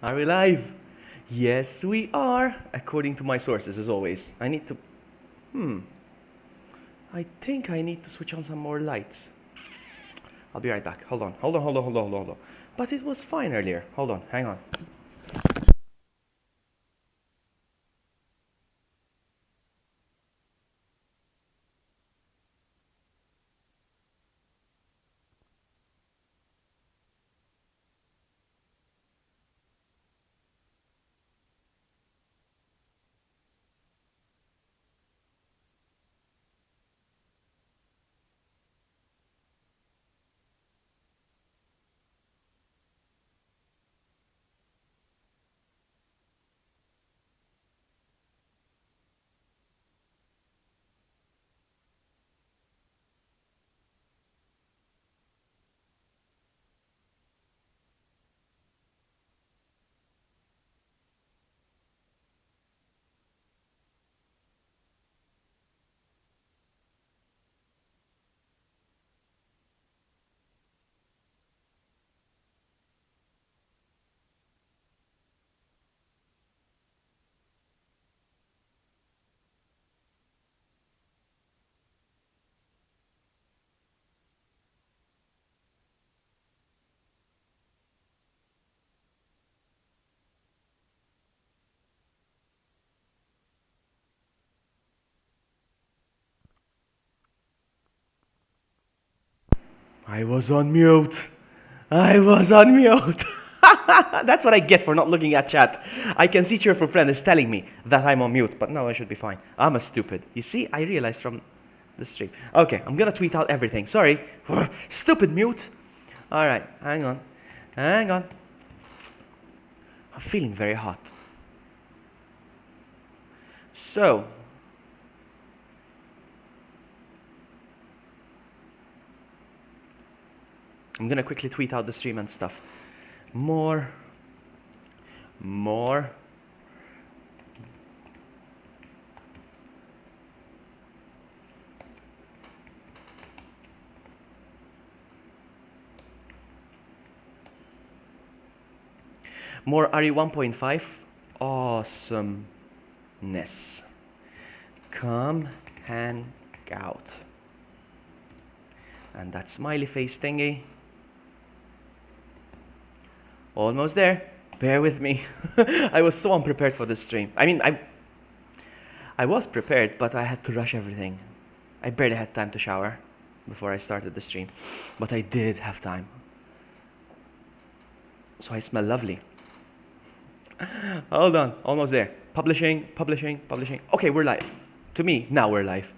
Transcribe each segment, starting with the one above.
Are we live? Yes, we are, according to my sources, as always. I need to... I think I need to switch on some more lights. I'll be right back. Hold on. Hold on. But it was fine earlier. Hold on. Hang on. I was on mute. That's what I get for not looking at chat. I can see Cheerful Friend is telling me that I'm on mute, but no, I should be fine. I'm a stupid. You see, I realized from the stream. Okay, I'm gonna tweet out everything. Sorry. Stupid mute. Alright, hang on. I'm feeling very hot. So, I'm gonna quickly tweet out the stream and stuff. More. More RE 1.5 awesomeness. Come hang out. And that smiley face thingy. Almost there. Bear with me. I was so unprepared for this stream. I mean, I was prepared, but I had to rush everything. I barely had time to shower before I started the stream, but I did have time. So I smell lovely. Hold on, almost there. Publishing. Okay, we're live. To me, now we're live.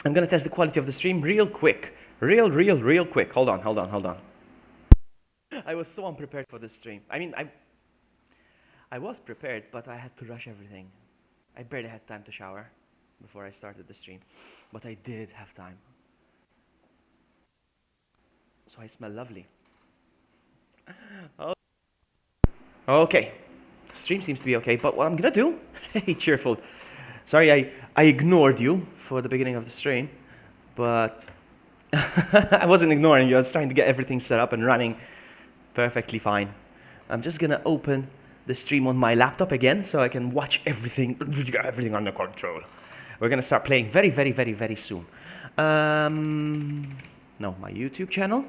I'm gonna test the quality of the stream real quick. Real quick. Hold on. I was so unprepared for this stream. I mean, I was prepared, but I had to rush everything. I barely had time to shower before I started the stream, but I did have time. So I smell lovely. Okay, stream seems to be okay, but what I'm gonna do, hey Cheerful, sorry I ignored you for the beginning of the stream, but I wasn't ignoring you, I was trying to get everything set up and running perfectly fine. I'm just gonna open the stream on my laptop again so I can watch everything under control. We're gonna start playing very soon. No, my YouTube channel,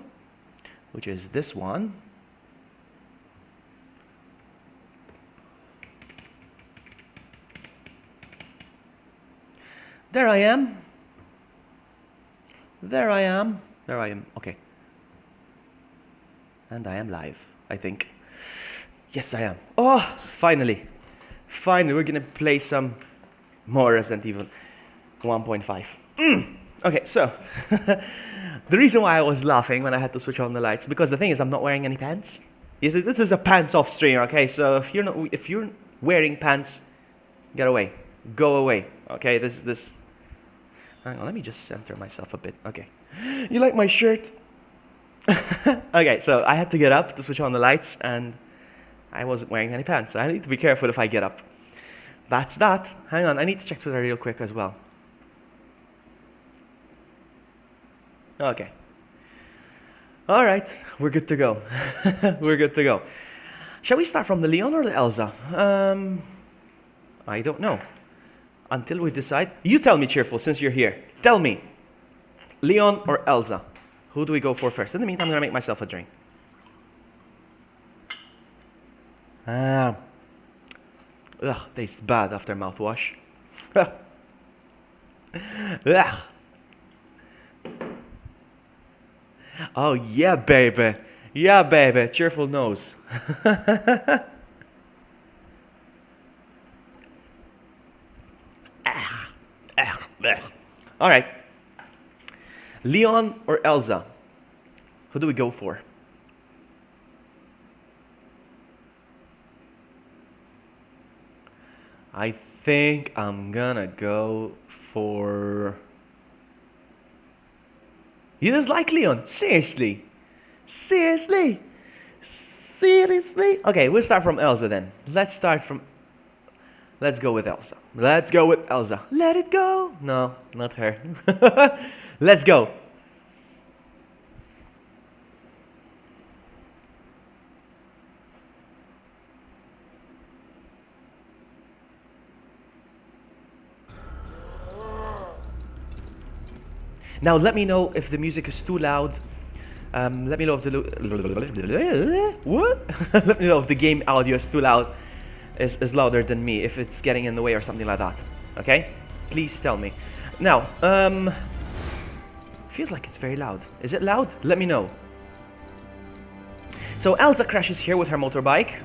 which is this one. There I am. Okay. And I am live, I think. Yes, I am. Oh, finally, we're gonna play some more Resident Evil 1.5. Okay, so the reason why I was laughing when I had to switch on the lights, because the thing is I'm not wearing any pants. You see, this is a pants-off stream, okay? So if you're wearing pants, go away. Okay, this. Hang on, let me just center myself a bit. Okay, you like my shirt? Okay, so I had to get up to switch on the lights, and I wasn't wearing any pants. I need to be careful if I get up. That's that. Hang on, I need to check Twitter real quick as well. Okay. All right, we're good to go. Shall we start from the Leon or the Elsa? I don't know. Until we decide. You tell me, Cheerful, since you're here. Tell me. Leon or Elsa? Who do we go for first? In the meantime, I'm going to make myself a drink. Ugh, tastes bad after mouthwash. Ugh. Oh, yeah, baby. Yeah, baby. Cheerful nose. All right. Leon or Elsa? Who do we go for? I think I'm gonna go for... You dislike Leon? Seriously? Seriously? Seriously? Okay, we'll start from Elsa then. Let's go with Elsa. Let's go with Elsa. Let it go. No, not her. Let's go. Now let me know if the music is too loud. Let me know if the what? Let me know if the game audio is too loud, is louder than me, if it's getting in the way or something like that. Okay? Please tell me. Now, feels like it's very loud. Is it loud? Let me know. So Elsa crashes here with her motorbike.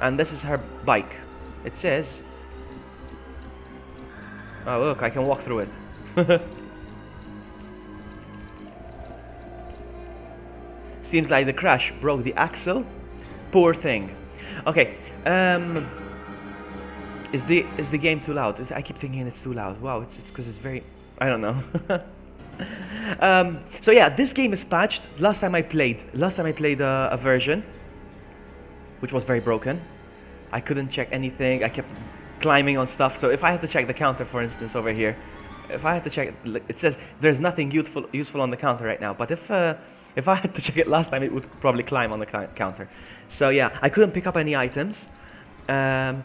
And this is her bike. It says... Oh, look, I can walk through it. Seems like the crash broke the axle. Poor thing. Okay. Is the game too loud? I keep thinking it's too loud. Wow, it's because it's very... I don't know. So yeah, this game is patched. Last time I played a version, which was very broken. I couldn't check anything. I kept climbing on stuff. So if I had to check the counter, for instance, over here, if I had to check, it says there's nothing useful on the counter right now. But if I had to check it last time, it would probably climb on the counter. So yeah, I couldn't pick up any items. The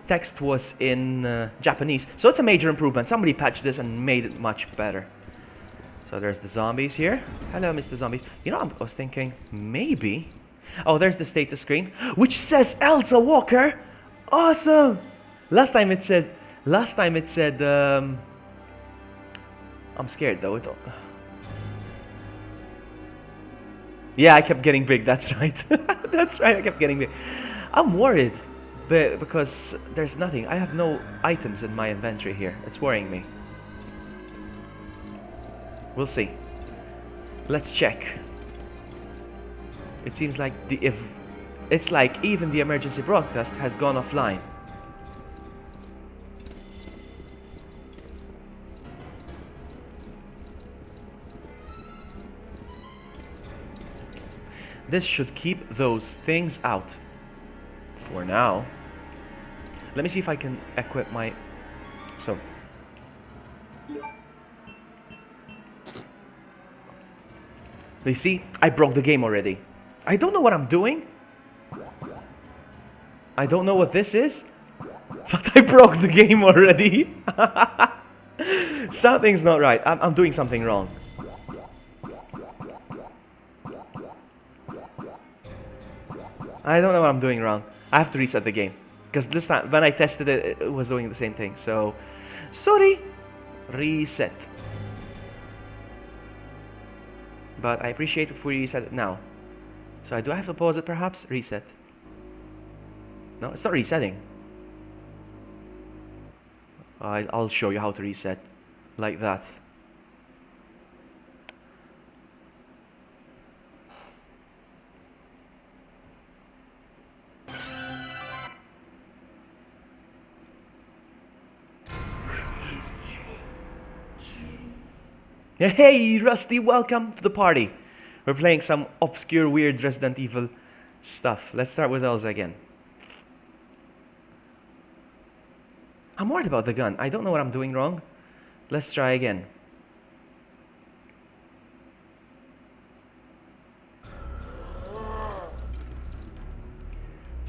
text was in Japanese, so it's a major improvement. Somebody patched this and made it much better. So there's the zombies here. Hello, Mr. Zombies. You know, I was thinking maybe... Oh, there's the status screen, which says Elsa Walker. Awesome. Last time it said. I'm scared though. Yeah, I kept getting big. That's right. That's right. I kept getting big. I'm worried, because there's nothing. I have no items in my inventory here. It's worrying me. We'll see. Let's check. It seems like it's like even the emergency broadcast has gone offline. This should keep those things out for now. Let me see if I can equip my... So. You see, I broke the game already. I don't know what I'm doing. I don't know what this is. But I broke the game already. Something's not right. I'm doing something wrong. I don't know what I'm doing wrong. I have to reset the game. Because this time, when I tested it, it was doing the same thing. So, sorry. Reset. But I appreciate if we reset it now. So do I have to pause it perhaps? Reset. No, it's not resetting. I'll show you how to reset. Like that. Hey, Rusty, welcome to the party. We're playing some obscure, weird Resident Evil stuff. Let's start with Elsa again. I'm worried about the gun. I don't know what I'm doing wrong. Let's try again.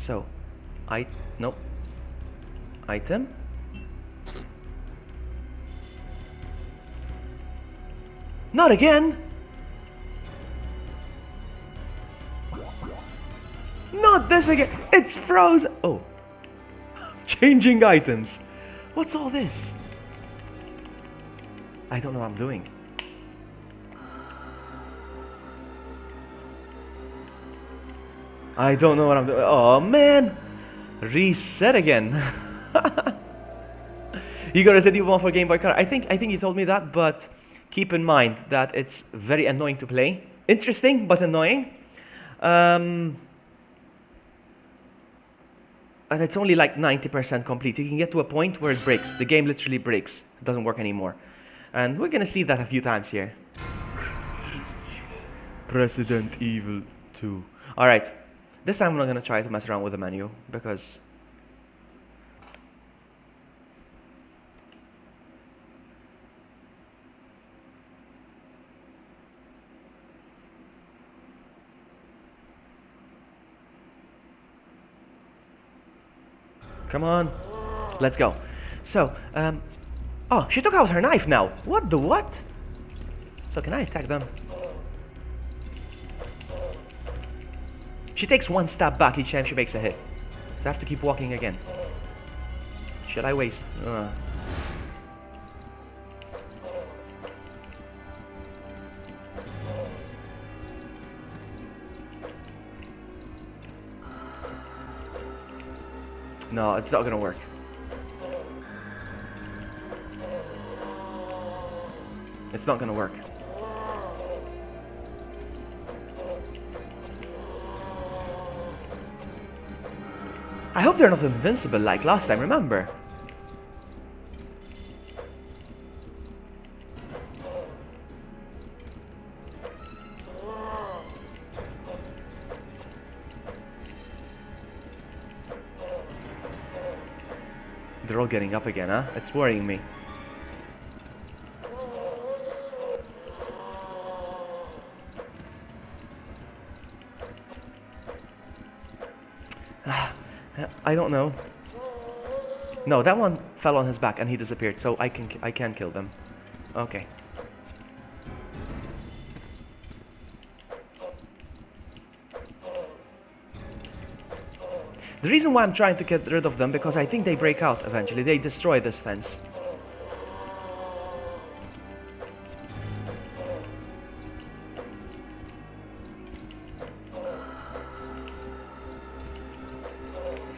So, nope. Item. Not again! Not this again! It's frozen! Oh. Changing items. What's all this? I don't know what I'm doing. I don't know what I'm doing. Oh man! Reset again. You got Resident Evil 1 for Game Boy Color. I think you told me that, but keep in mind that it's very annoying to play. Interesting, but annoying. And it's only like 90% complete. You can get to a point where it breaks. The game literally breaks. It doesn't work anymore. And we're gonna see that a few times here. Resident Evil 2. Alright. This time I'm not gonna try to mess around with the menu, because... Come on. Let's go. So, oh, she took out her knife now. What the what? So can I attack them? She takes one step back each time she makes a hit. So I have to keep walking again. Should I waste? No, it's not gonna work. It's not gonna work. I hope they're not invincible like last time, remember? They're all getting up again, huh? It's worrying me. I don't know. No, that one fell on his back and he disappeared, so I can kill them. Okay. The reason why I'm trying to get rid of them, because I think they break out eventually. They destroy this fence.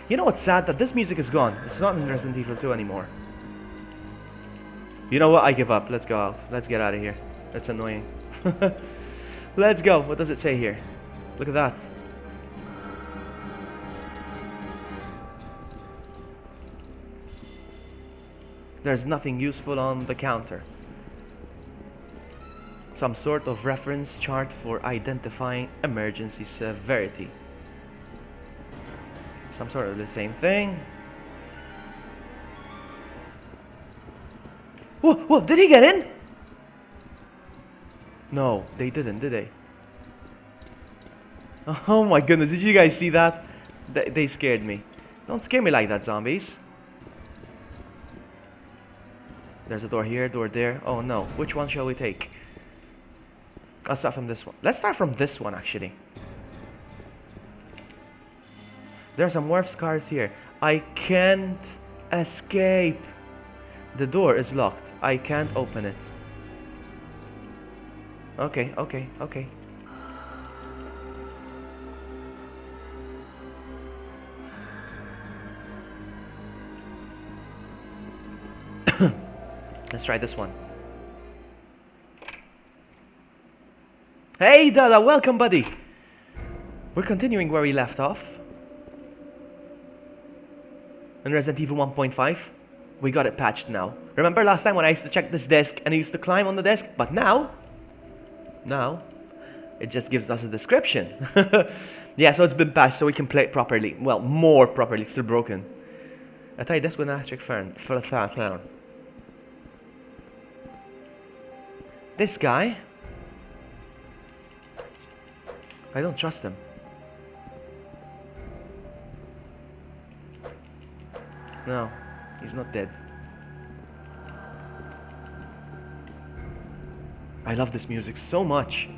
You know what's sad? That this music is gone. It's not in Resident Evil 2 anymore. You know what? I give up. Let's go out. Let's get out of here. That's annoying. Let's go. What does it say here? Look at that. There's nothing useful on the counter. Some sort of reference chart for identifying emergency severity. Some sort of the same thing. Whoa, did he get in? No, they didn't, did they? Oh my goodness, did you guys see that? They scared me. Don't scare me like that, zombies. There's a door here, door there. Oh no, which one shall we take? Let's start from this one. Let's start from this one, actually. There are some Werf scars here. I can't escape. The door is locked. I can't open it. Okay. Let's try this one. Hey Dada, welcome buddy. We're continuing where we left off. In Resident Evil 1.5, we got it patched now. Remember last time when I used to check this desk and I used to climb on the desk? But now, it just gives us a description. Yeah, so it's been patched so we can play it properly. Well, more properly, it's still broken. A tie desk with an electric fan. This guy, I don't trust him. No, he's not dead. I love this music so much.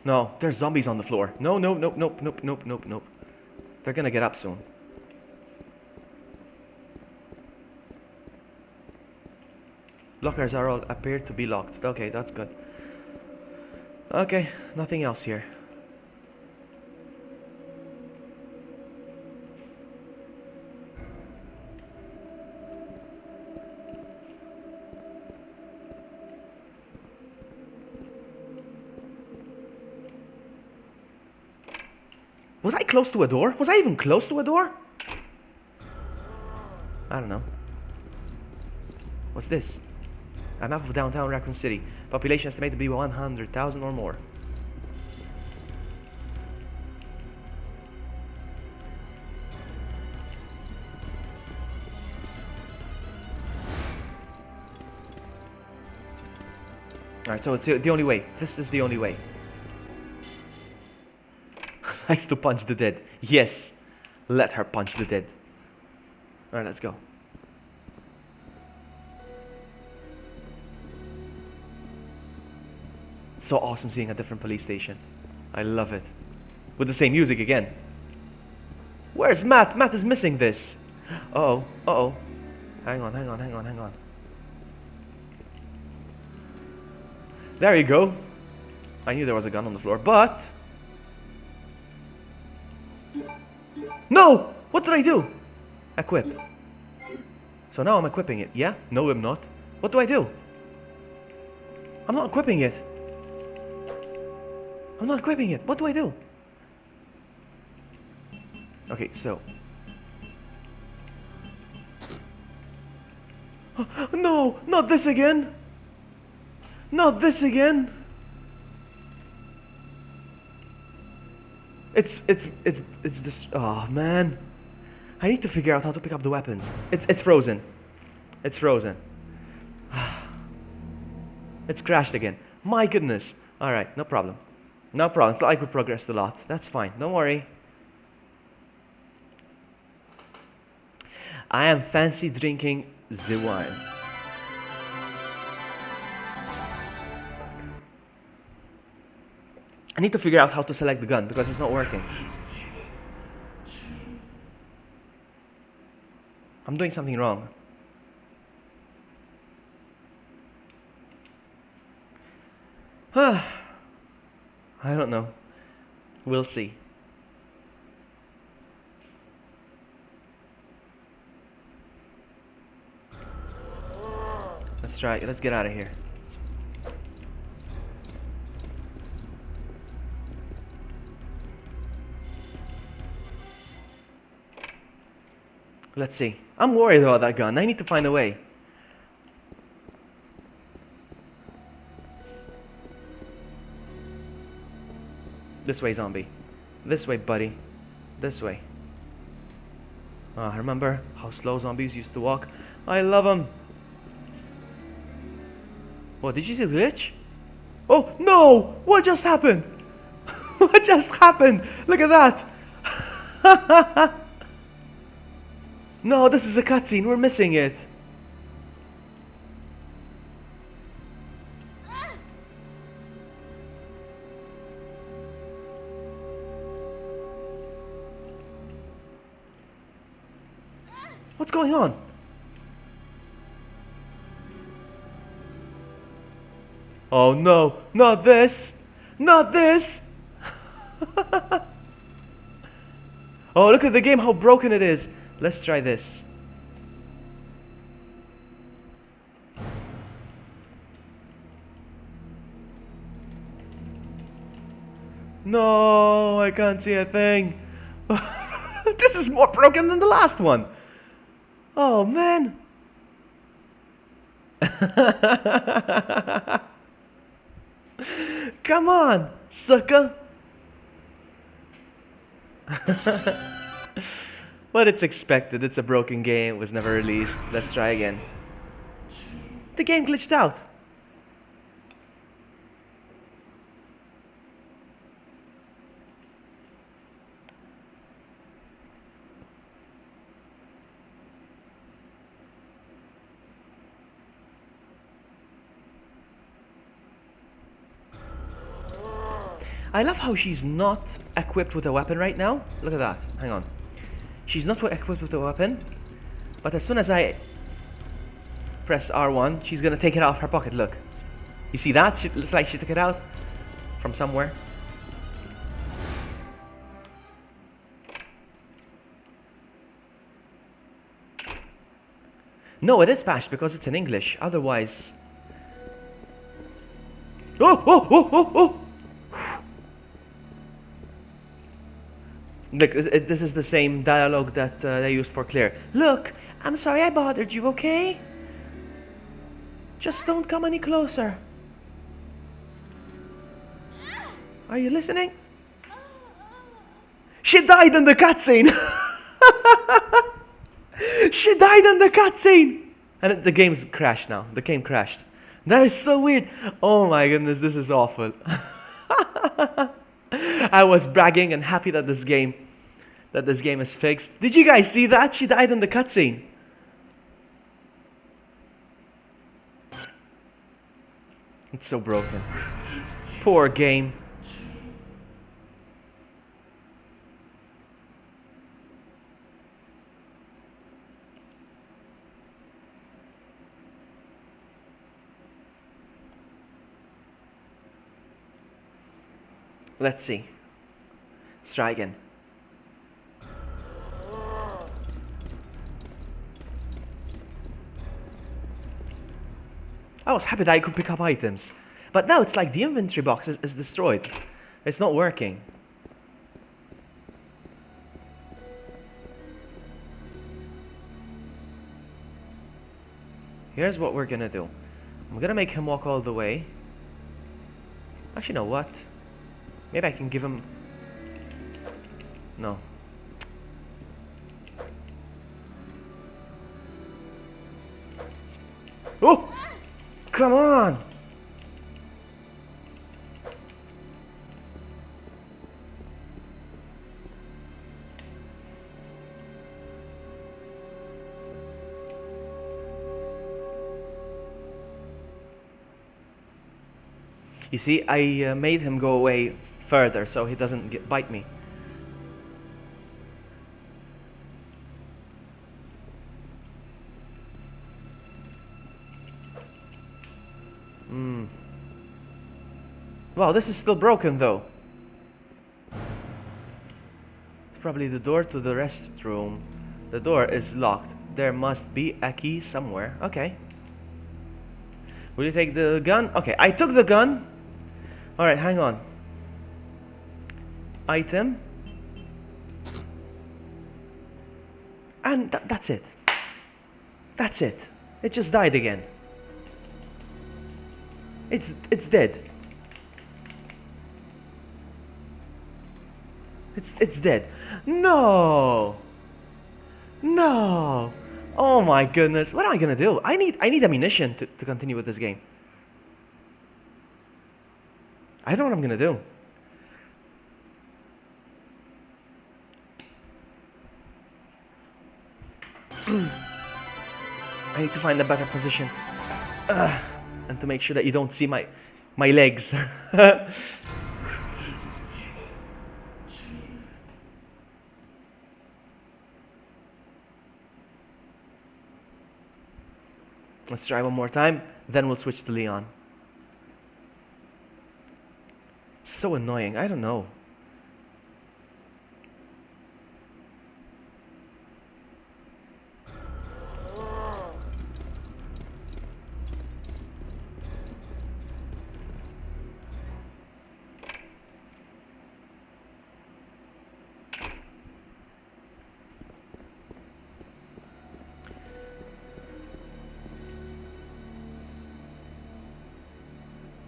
No, there's zombies on the floor. No, no, nope, nope, nope, nope, nope, nope. They're gonna get up soon. Lockers are all appear to be locked. Okay, that's good. Okay, nothing else here. Was I close to a door? Was I even close to a door? I don't know. What's this? A map of downtown Raccoon City. Population estimated to be 100,000 or more. Alright, so it's the only way. This is the only way. Likes to punch the dead. Yes. Let her punch the dead. Alright, let's go. So awesome seeing a different police station. I love it. With the same music again. Where's Matt? Matt is missing this. Uh-oh. Uh-oh. Hang on, hang on, hang on, hang on. There you go. I knew there was a gun on the floor, but... No! What did I do? Equip. So now I'm equipping it. Yeah? No, I'm not. What do I do? I'm not equipping it. I'm not equipping it. What do I do? Okay, so... No! Not this again! Not this again! It's this... Oh, man. I need to figure out how to pick up the weapons. It's frozen. It's frozen. It's crashed again. My goodness. Alright, no problem. No problem. It's not like we progressed a lot. That's fine. Don't worry. I am fancy drinking the wine. I need to figure out how to select the gun because it's not working. I'm doing something wrong. I don't know. We'll see. Let's try it. Let's get out of here. Let's see. I'm worried about that gun. I need to find a way. This way, zombie. This way, buddy. This way. Remember how slow zombies used to walk? I love them. What, did you see the glitch? Oh, no! What just happened? What just happened? Look at that! No, this is a cutscene. We're missing it. What's going on? Oh no, not this! Not this! Oh, look at the game, how broken it is. Let's try this. No, I can't see a thing. This is more broken than the last one. Oh, man. Come on, sucker. But it's expected. It's a broken game. It was never released. Let's try again. The game glitched out. I love how she's not equipped with a weapon right now. Look at that. Hang on. She's not equipped with a weapon, but as soon as I press R1, she's gonna take it out of her pocket. Look. You see that? It looks like she took it out from somewhere. No, it is patched because it's in English. Otherwise... Oh, oh, oh, oh, oh! Look, this is the same dialogue that they used for Claire. Look, I'm sorry I bothered you, okay? Just don't come any closer. Are you listening? She died in the cutscene! She died in the cutscene! And the game's crashed now. The game crashed. That is so weird. Oh my goodness, this is awful. I was bragging and happy that this game is fixed. Did you guys see that? She died in the cutscene. It's so broken. Poor game. Let's see. Let's try again. I was happy that I could pick up items. But now it's like the inventory box is destroyed. It's not working. Here's what we're gonna do. I'm gonna make him walk all the way. Actually, you know what? Maybe I can give him... No. Oh! Come on! You see, I made him go away further so he doesn't bite me. Wow, this is still broken though. It's probably the door to the restroom. The door is locked. There must be a key somewhere. Okay. Will you take the gun? Okay, I took the gun. Alright, hang on. Item. And that's it. That's it. It just died again. It's dead. It's dead. No. No. Oh my goodness. What am I gonna do? I need ammunition to continue with this game. I don't know what I'm gonna do. I need to find a better position. And to make sure that you don't see my legs. Let's try one more time, then we'll switch to Leon. So annoying, I don't know.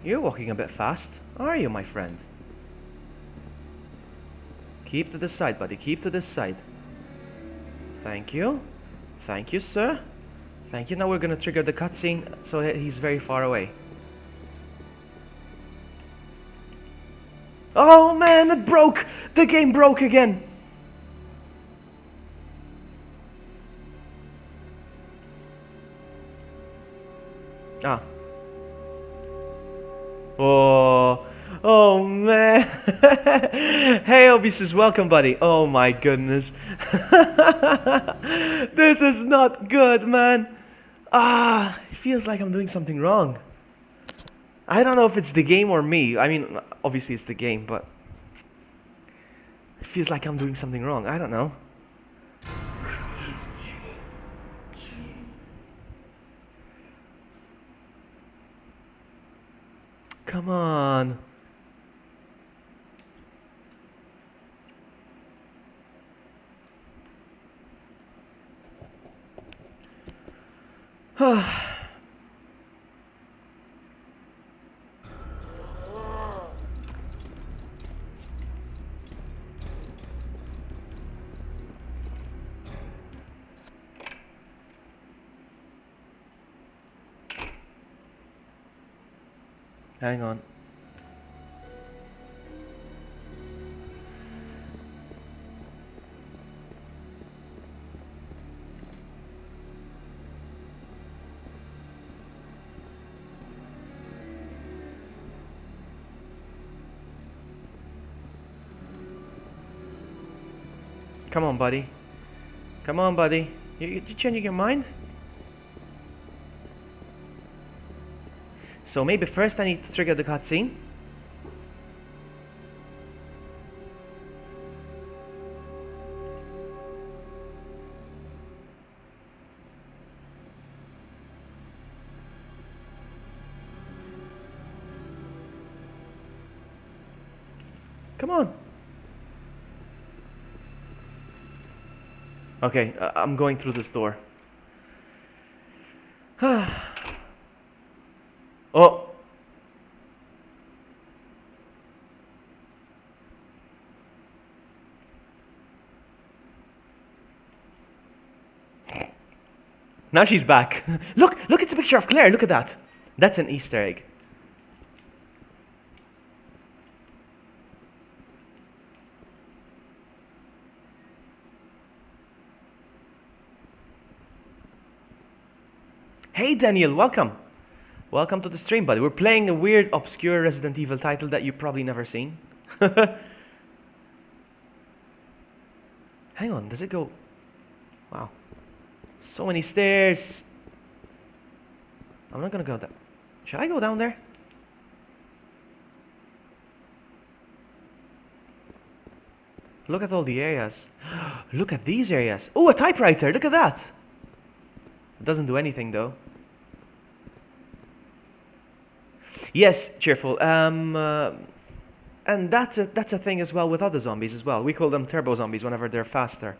You're walking a bit fast, are you, my friend? Keep to this side, buddy. Keep to this side. Thank you. Thank you, sir. Thank you. Now we're gonna trigger the cutscene so he's very far away. Oh man, it broke! The game broke again! Ah. Oh. Oh man. Hey Obi says, welcome buddy. Oh my goodness. This is not good, man. It feels like I'm doing something wrong. I don't know if it's the game or me. I mean, obviously it's the game, but it feels like I'm doing something wrong. I don't know. Come on. Hang on. Come on, buddy. Come on, buddy. You changing your mind? So maybe first I need to trigger the cutscene. Come on. Okay, I'm going through this door. Oh. Now she's back. Look, it's a picture of Claire. Look at that. That's an Easter egg. Hey Daniel, welcome. Welcome to the stream, buddy. We're playing a weird, obscure Resident Evil title that you've probably never seen. Hang on, does it go? Wow. So many stairs. I'm not gonna go down. Should I go down there? Look at all the areas. Look at these areas. Oh, a typewriter. Look at that. It doesn't do anything though. Yes, cheerful. And that's a thing as well with other zombies as well. We call them turbo zombies whenever they're faster.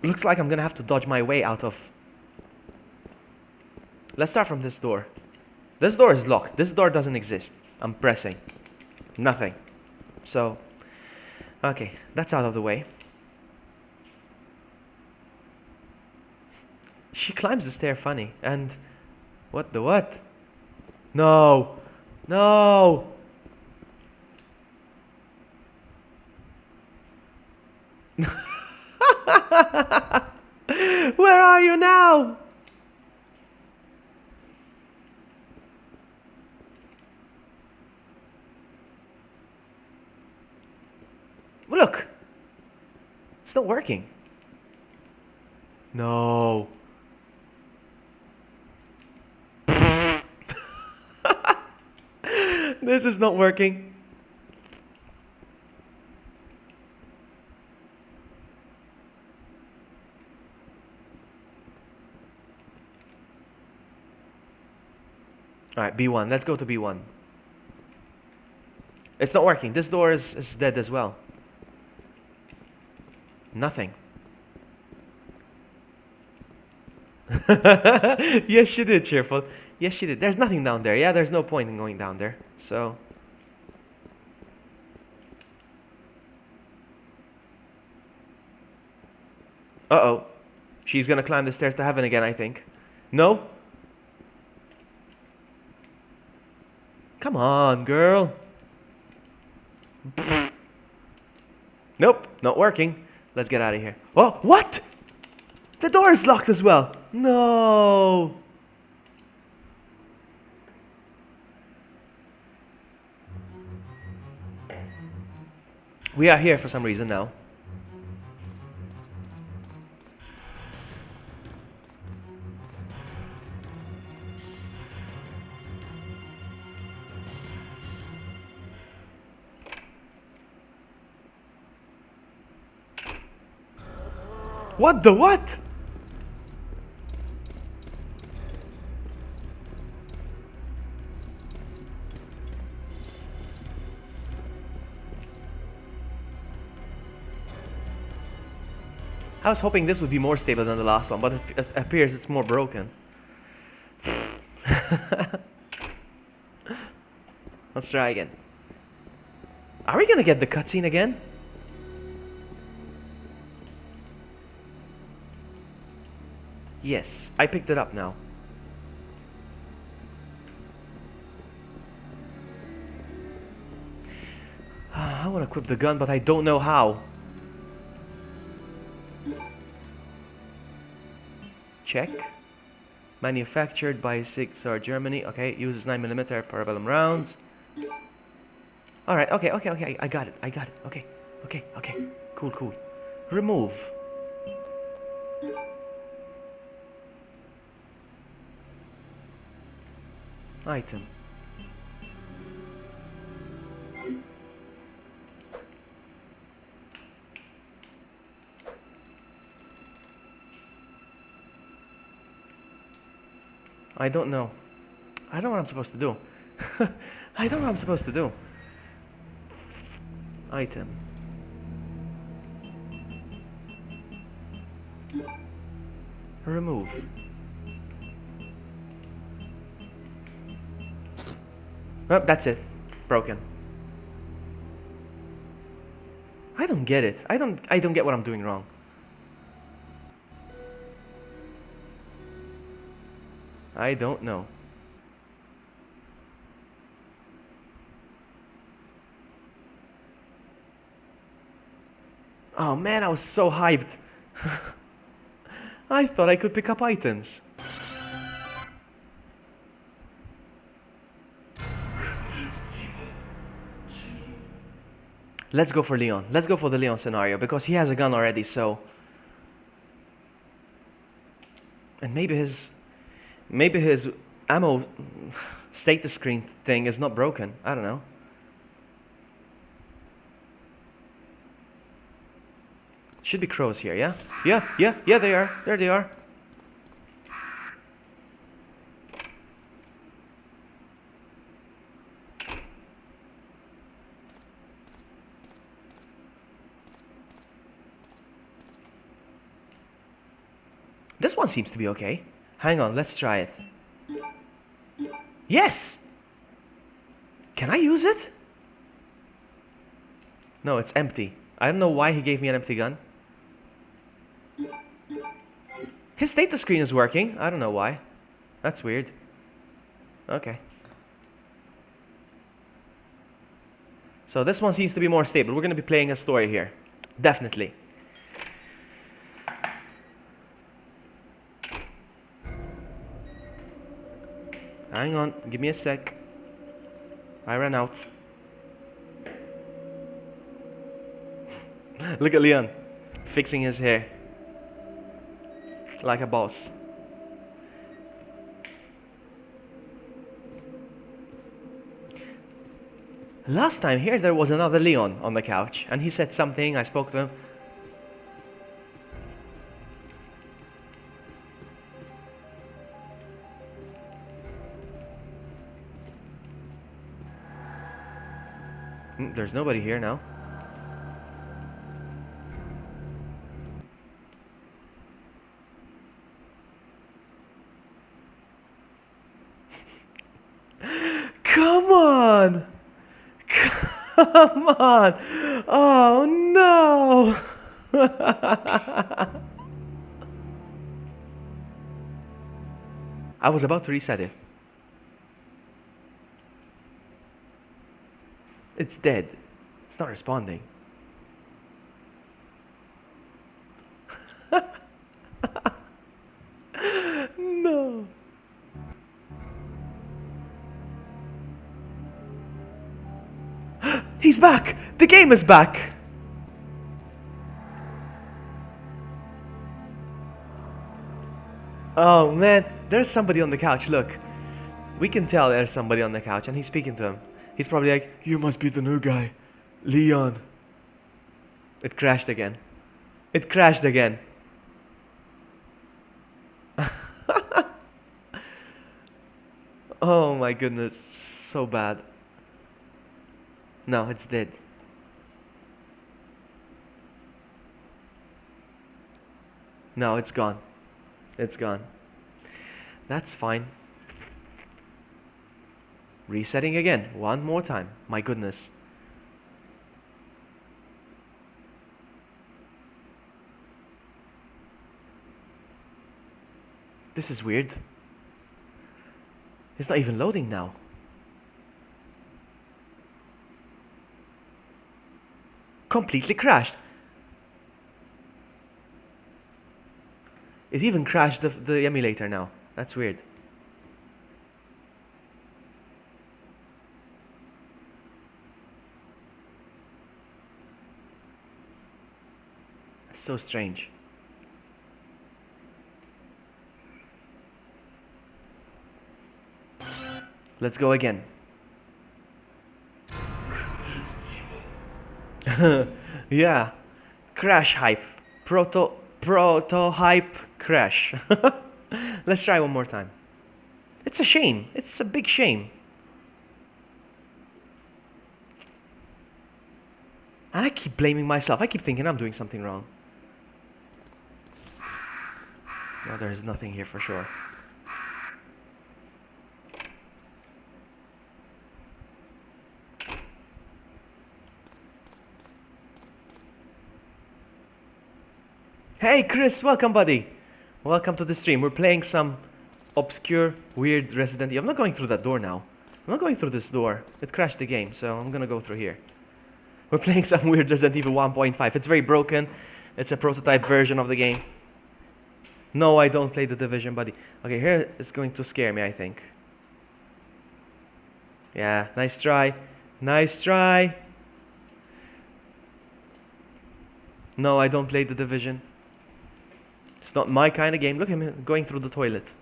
Looks like I'm gonna have to dodge my way out of. Let's start from this door. This door is locked. This door doesn't exist. I'm pressing. Nothing. So, okay, that's out of the way. She climbs the stair funny. And what the what? No. No. Where are you now? Look. It's not working. No. This is not working. Alright, B1. Let's go to B1. It's not working. This door is dead as well. Nothing. Yes, she did, cheerful. Yes, she did. There's nothing down there. Yeah, there's no point in going down there. So, Uh-oh. She's gonna climb the stairs to heaven again, I think. No? Come on, girl. Nope, not working. Let's get out of here. Oh, what? The door is locked as well. No. We are here for some reason now. What the what? I was hoping this would be more stable than the last one, but it appears it's more broken. Let's try again. Are we gonna get the cutscene again? Yes, I picked it up now. I want to equip the gun, but I don't know how. Check. Manufactured by Sigzar Germany. Okay, uses 9mm parabellum rounds. Alright, okay, I got it, okay. Cool. Remove. Item. I don't know. I don't know what I'm supposed to do. I don't know what I'm supposed to do. Item. Remove. Oh, that's it. Broken. I don't get it. I don't get what I'm doing wrong. I don't know. Oh man, I was so hyped. I thought I could pick up items. Let's go for Leon. Let's go for the Leon scenario because he has a gun already, so... And maybe his ammo status screen thing is not broken. I don't know. Should be crows here, yeah? Yeah, they are. There they are. This one seems to be okay. Hang on, let's try it. Yes! Can I use it? No, it's empty. I don't know why he gave me an empty gun. His status screen is working. I don't know why. That's weird. Okay. So this one seems to be more stable. We're going to be playing a story here. Definitely. Hang on, give me a sec. I ran out. Look at Leon, fixing his hair. Like a boss. Last time here there was another Leon on the couch, and he said something, I spoke to him. There's nobody here now. Come on! Come on! Oh no! I was about to reset it. It's dead. It's not responding. No. He's back! The game is back! Oh man, there's somebody on the couch, look. We can tell there's somebody on the couch and he's speaking to him. He's probably like, you must be the new guy, Leon. It crashed again. It crashed again. Oh my goodness, so bad. No, it's dead. No, it's gone. It's gone. That's fine. Resetting again, one more time. My goodness. This is weird. It's not even loading now. Completely crashed. It even crashed the emulator now. That's weird. So strange. Let's go again. Yeah. Crash hype. Proto hype crash. Let's try one more time. It's a shame. It's a big shame. And I keep blaming myself. I keep thinking I'm doing something wrong. No, there's nothing here for sure. Hey Chris, welcome buddy. Welcome to the stream. We're playing some obscure, weird Resident Evil. I'm not going through that door now. I'm not going through this door. It crashed the game, so I'm gonna go through here. We're playing some weird Resident Evil 1.5. It's very broken. It's a prototype version of the game. No, I don't play The Division, buddy. Okay, here it's going to scare me, I think. Yeah, nice try. Nice try. No, I don't play The Division. It's not my kind of game. Look at him going through the toilet.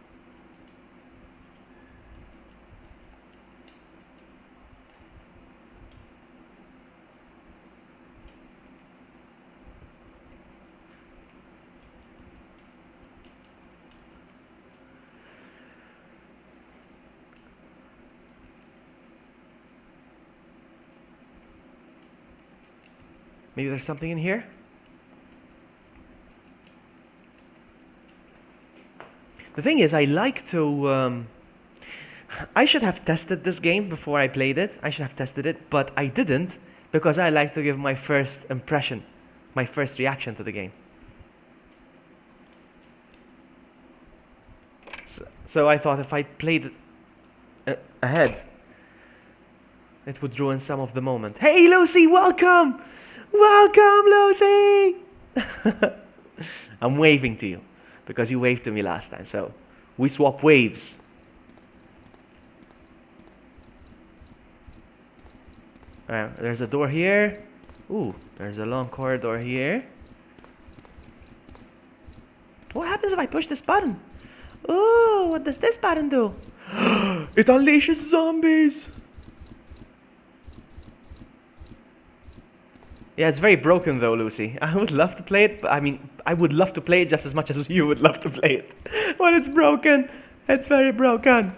Maybe there's something in here? The thing is, I like to... I should have tested this game before I played it. I should have tested it, but I didn't because I like to give my first impression, my first reaction to the game. So I thought if I played it ahead, it would ruin some of the moment. Hey Lucy, welcome! Welcome, Lucy! I'm waving to you because you waved to me last time, so we swap waves. Alright, there's a door here. Ooh, there's a long corridor here. What happens if I push this button? Ooh, what does this button do? It unleashes zombies! Yeah, it's very broken though, Lucy. I would love to play it, but I mean, I would love to play it just as much as you would love to play it. But it's broken. It's very broken.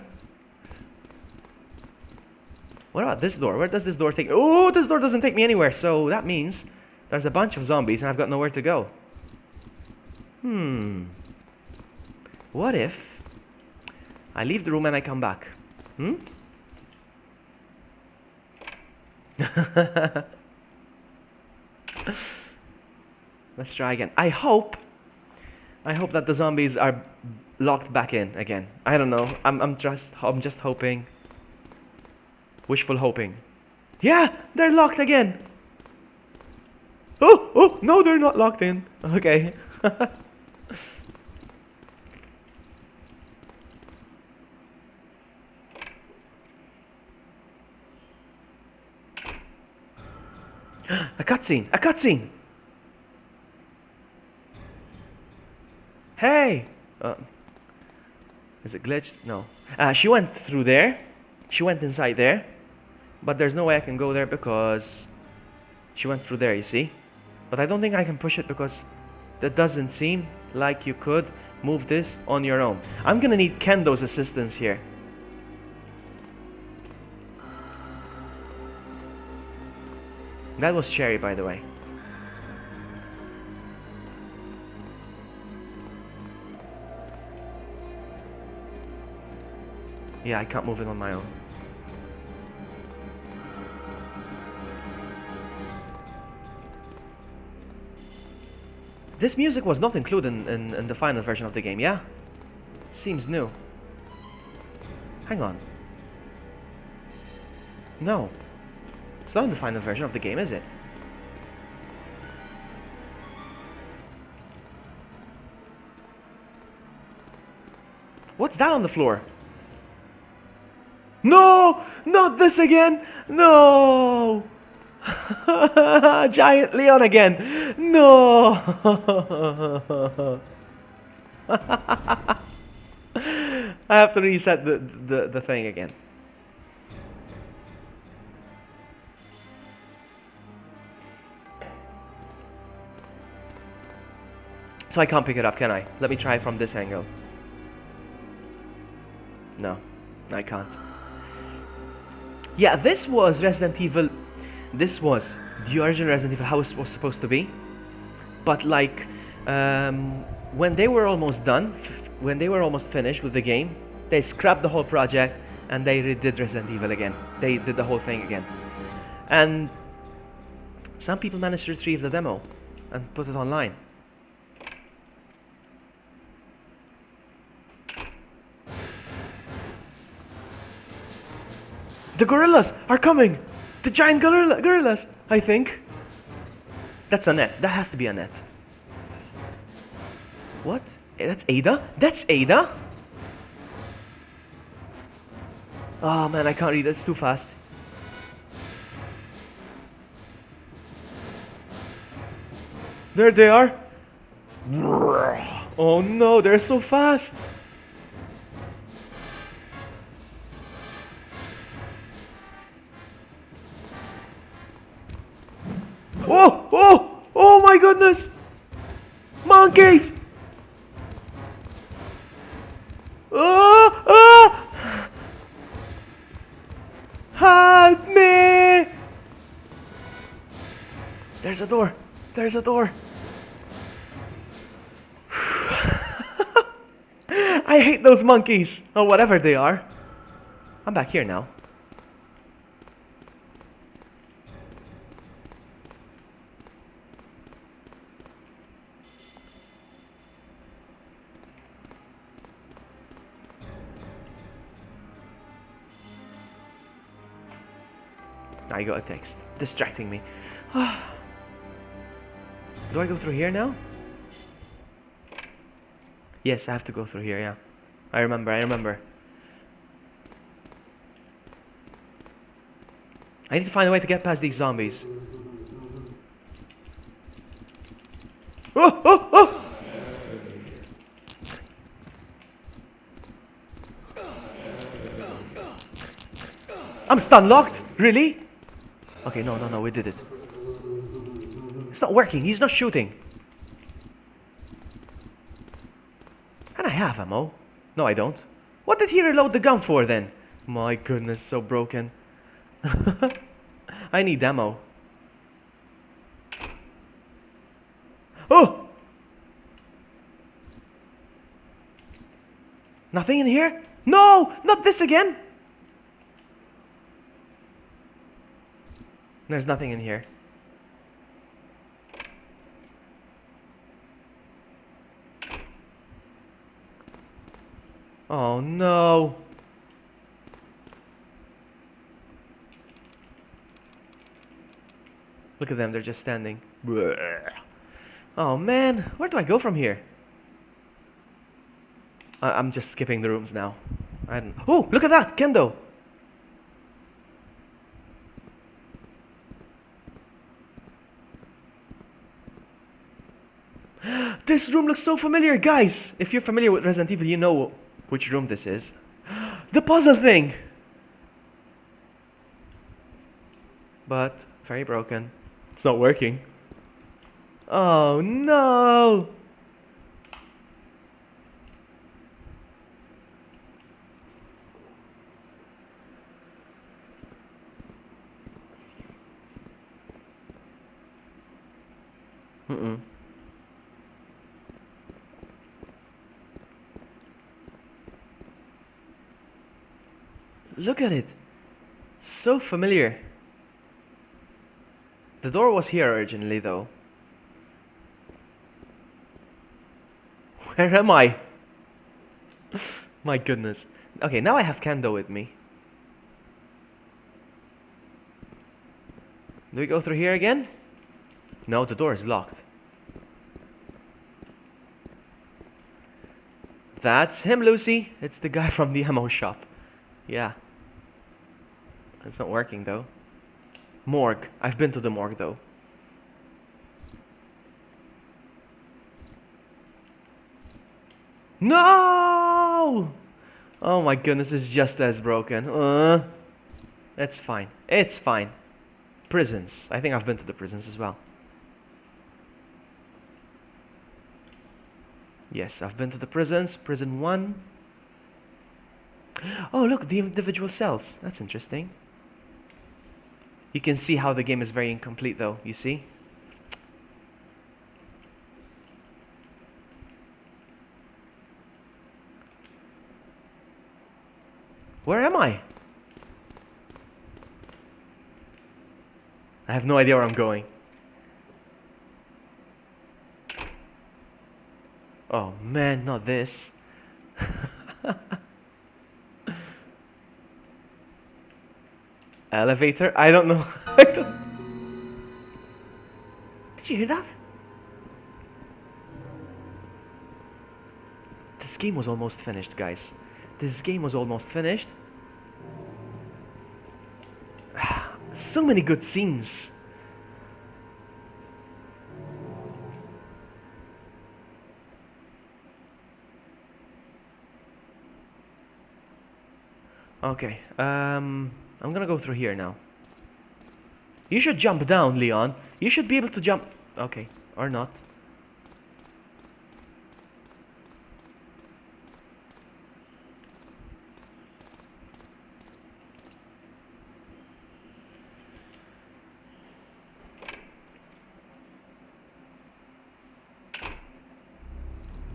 What about this door? Where does this door take me? Oh, this door doesn't take me anywhere. So that means there's a bunch of zombies and I've got nowhere to go. What if I leave the room and I come back? Let's try again. I hope that the zombies are locked back in again. I don't know. I'm just hoping. Wishful hoping. Yeah, they're locked again. Oh, no, they're not locked in. Okay. A cutscene! A cutscene! Hey! Is it glitched? No. She went through there. She went inside there. But there's no way I can go there because she went through there, you see? But I don't think I can push it because that doesn't seem like you could move this on your own. I'm gonna need Kendo's assistance here. That was Sherry, by the way. Yeah, I can't move it on my own. This music was not included in the final version of the game, yeah? Seems new. Hang on. No. It's not in the final version of the game, is it? What's that on the floor? No! Not this again! No! Giant Leon again! No! I have to reset the thing again. So I can't pick it up, can I? Let me try from this angle. No, I can't. Yeah, this was Resident Evil. This was the original Resident Evil, how it was supposed to be. But like, when they were almost done, when they were almost finished with the game, they scrapped the whole project and they redid Resident Evil again. They did the whole thing again. And some people managed to retrieve the demo and put it online. The gorillas are coming! The giant gorillas, I think. That's a net. That has to be a net. What? That's Ada? That's Ada? Oh man, I can't read. It's too fast. There they are. Oh no, they're so fast. Oh my goodness! Monkeys! Help me! There's a door. There's a door. I hate those monkeys, or whatever they are. I'm back here now. I got a text distracting me. Do I go through here now? Yes, I have to go through here, yeah. I remember. I need to find a way to get past these zombies. Oh! I'm stun locked? Really? Okay, no, we did it. It's not working, he's not shooting. And I have ammo. No, I don't. What did he reload the gun for then? My goodness, so broken. I need ammo. Oh! Nothing in here? No! Not this again! There's nothing in here. Oh no. Look at them, they're just standing. Oh man, where do I go from here? I'm just skipping the rooms now. Oh, look at that, kendo. This room looks so familiar, guys. If you're familiar with Resident Evil, you know which room this is. The puzzle thing. But very broken. It's not working. Oh no. Look at it. So familiar. The door was here originally, though. Where am I? My goodness. Okay, now I have Kendo with me. Do we go through here again? No, the door is locked. That's him, Lucy. It's the guy from the ammo shop. Yeah. It's not working, though. Morgue. I've been to the morgue, though. No! Oh my goodness, it's just as broken. It's fine. It's fine. Prisons. I think I've been to the prisons as well. Yes, I've been to the prisons. Prison 1. Oh, look, the individual cells. That's interesting. You can see how the game is very incomplete, though. You see? Where am I? I have no idea where I'm going. Oh man, not this. Elevator? I don't know. Did you hear that? This game was almost finished, guys. This game was almost finished. So many good scenes. Okay, I'm gonna go through here now. You should jump down, Leon. You should be able to jump. Okay, or not.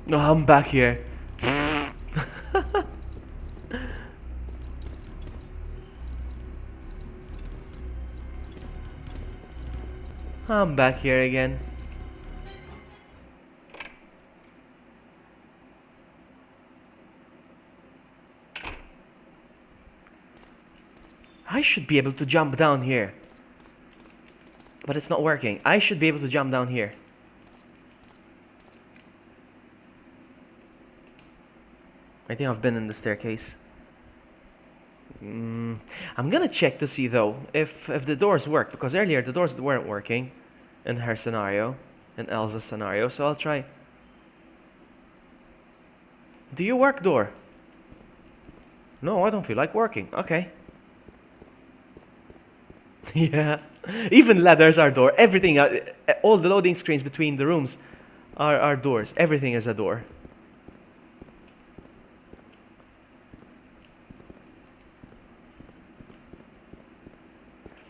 No, I'm back here. I'm back here again. I should be able to jump down here. But it's not working. I should be able to jump down here. I think I've been in the staircase. I'm gonna check to see though if the doors work, because earlier the doors weren't working in her scenario, in Elsa's scenario, so I'll try. Do you work, door? No, I don't feel like working. Okay. Yeah. Even ladders are door. Everything, all the loading screens between the rooms are doors. Everything is a door.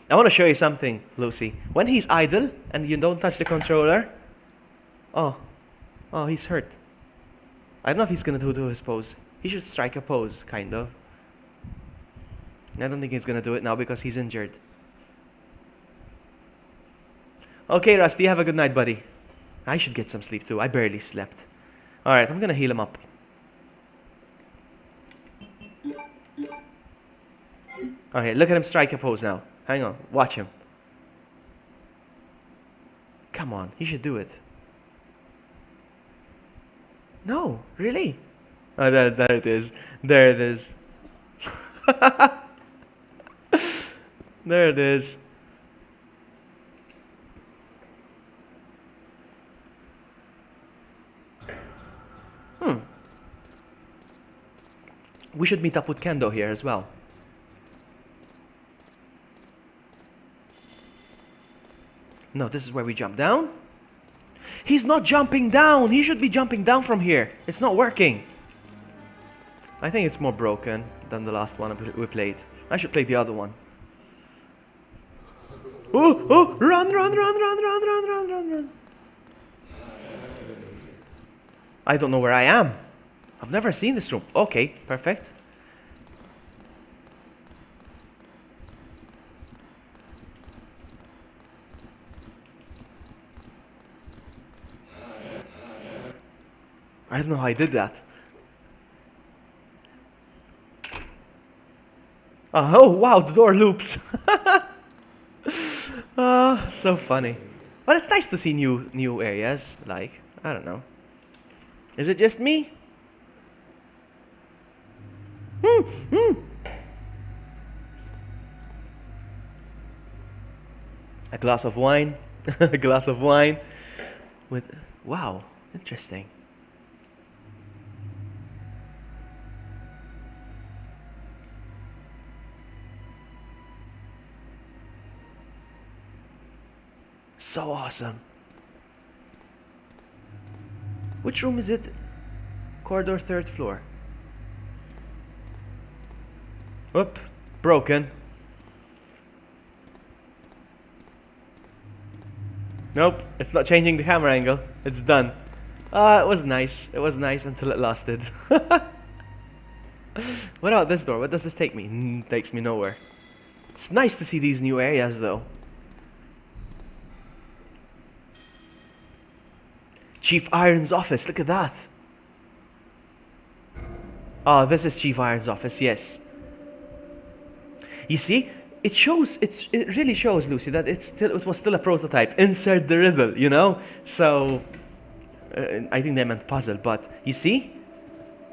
I want to show you something, Lucy. When he's idle and you don't touch the controller, oh, he's hurt. I don't know if he's gonna do his pose. He should strike a pose, kind of. I don't think he's gonna do it now because he's injured. Okay, Rusty, have a good night, buddy. I should get some sleep too. I barely slept. Alright, I'm gonna heal him up. Okay, look at him strike a pose now. Hang on, watch him. Come on, he should do it. No, really? Oh, there it is. There it is. There it is. We should meet up with Kendo here as well. No, this is where we jump down. He's not jumping down. He should be jumping down from here. It's not working. I think it's more broken than the last one we played. I should play the other one. Oh, oh, run, run, run, run, run, run, run, run, run. I don't know where I am. I've never seen this room. Okay, perfect. I don't know how I did that. Oh, wow, the door loops. Oh, so funny. But it's nice to see new areas. Like, I don't know. Is it just me? A glass of wine. A glass of wine. With, wow, interesting. So awesome. Which room is it? Corridor, 3rd floor. Oop, broken. Nope, it's not changing the camera angle. It's done. It was nice. It was nice until it lasted. What about this door? What does this take me? Takes me nowhere. It's nice to see these new areas though. Chief Iron's office, look at that. Oh, this is Chief Iron's office, yes. You see, it shows, it really shows, Lucy, that it was still a prototype. Insert the riddle, you know? So, I think they meant puzzle, but you see?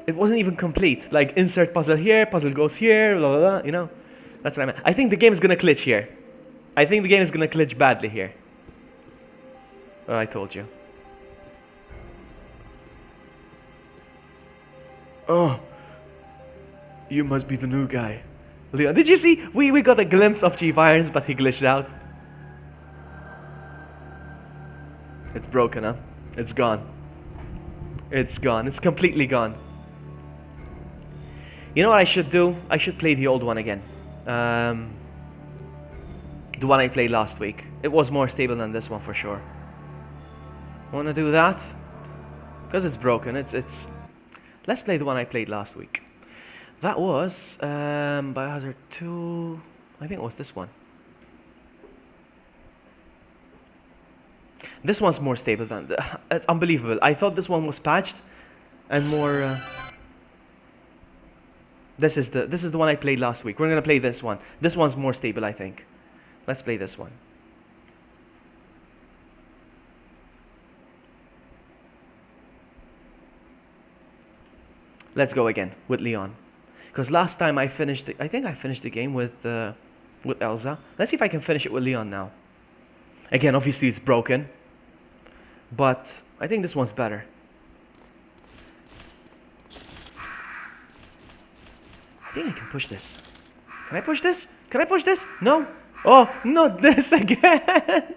It wasn't even complete. Like, insert puzzle here, puzzle goes here, blah, blah, blah, you know? That's what I meant. I think the game is gonna glitch here. I think the game is gonna glitch badly here. Oh, I told you. Oh, you must be the new guy. Leon, did you see? We got a glimpse of Chief Irons, but he glitched out. It's broken, huh? It's gone. It's gone. It's completely gone. You know what I should do? I should play the old one again. The one I played last week. It was more stable than this one for sure. Wanna do that? Because it's broken. It's. Let's play the one I played last week. That was Biohazard 2. I think it was this one. This one's more stable than it's unbelievable. I thought this one was patched and more. This is the one I played last week. We're gonna play this one. This one's more stable, I think. Let's play this one. Let's go again with Leon, because last time I finished. I think I finished the game with Elsa. Let's see if I can finish it with Leon now. Again, obviously it's broken, but I think this one's better. I think I can push this. Can I push this? Can I push this? No. Oh, not this again.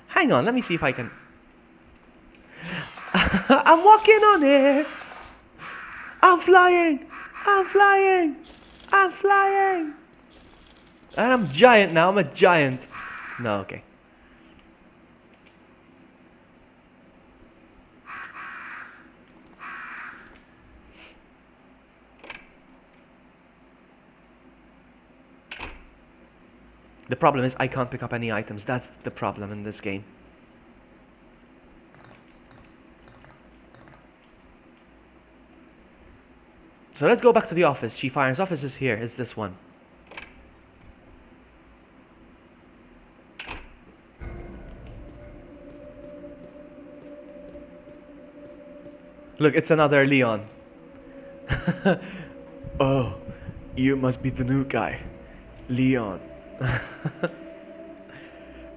Hang on. Let me see if I can. I'm walking on air. I'm flying! I'm flying! I'm flying! And I'm giant now, I'm a giant. No, okay. The problem is I can't pick up any items. That's the problem in this game. So let's go back to the office. Chief Iron's office is here. It's this one. Look, it's another Leon. Oh, you must be the new guy, Leon.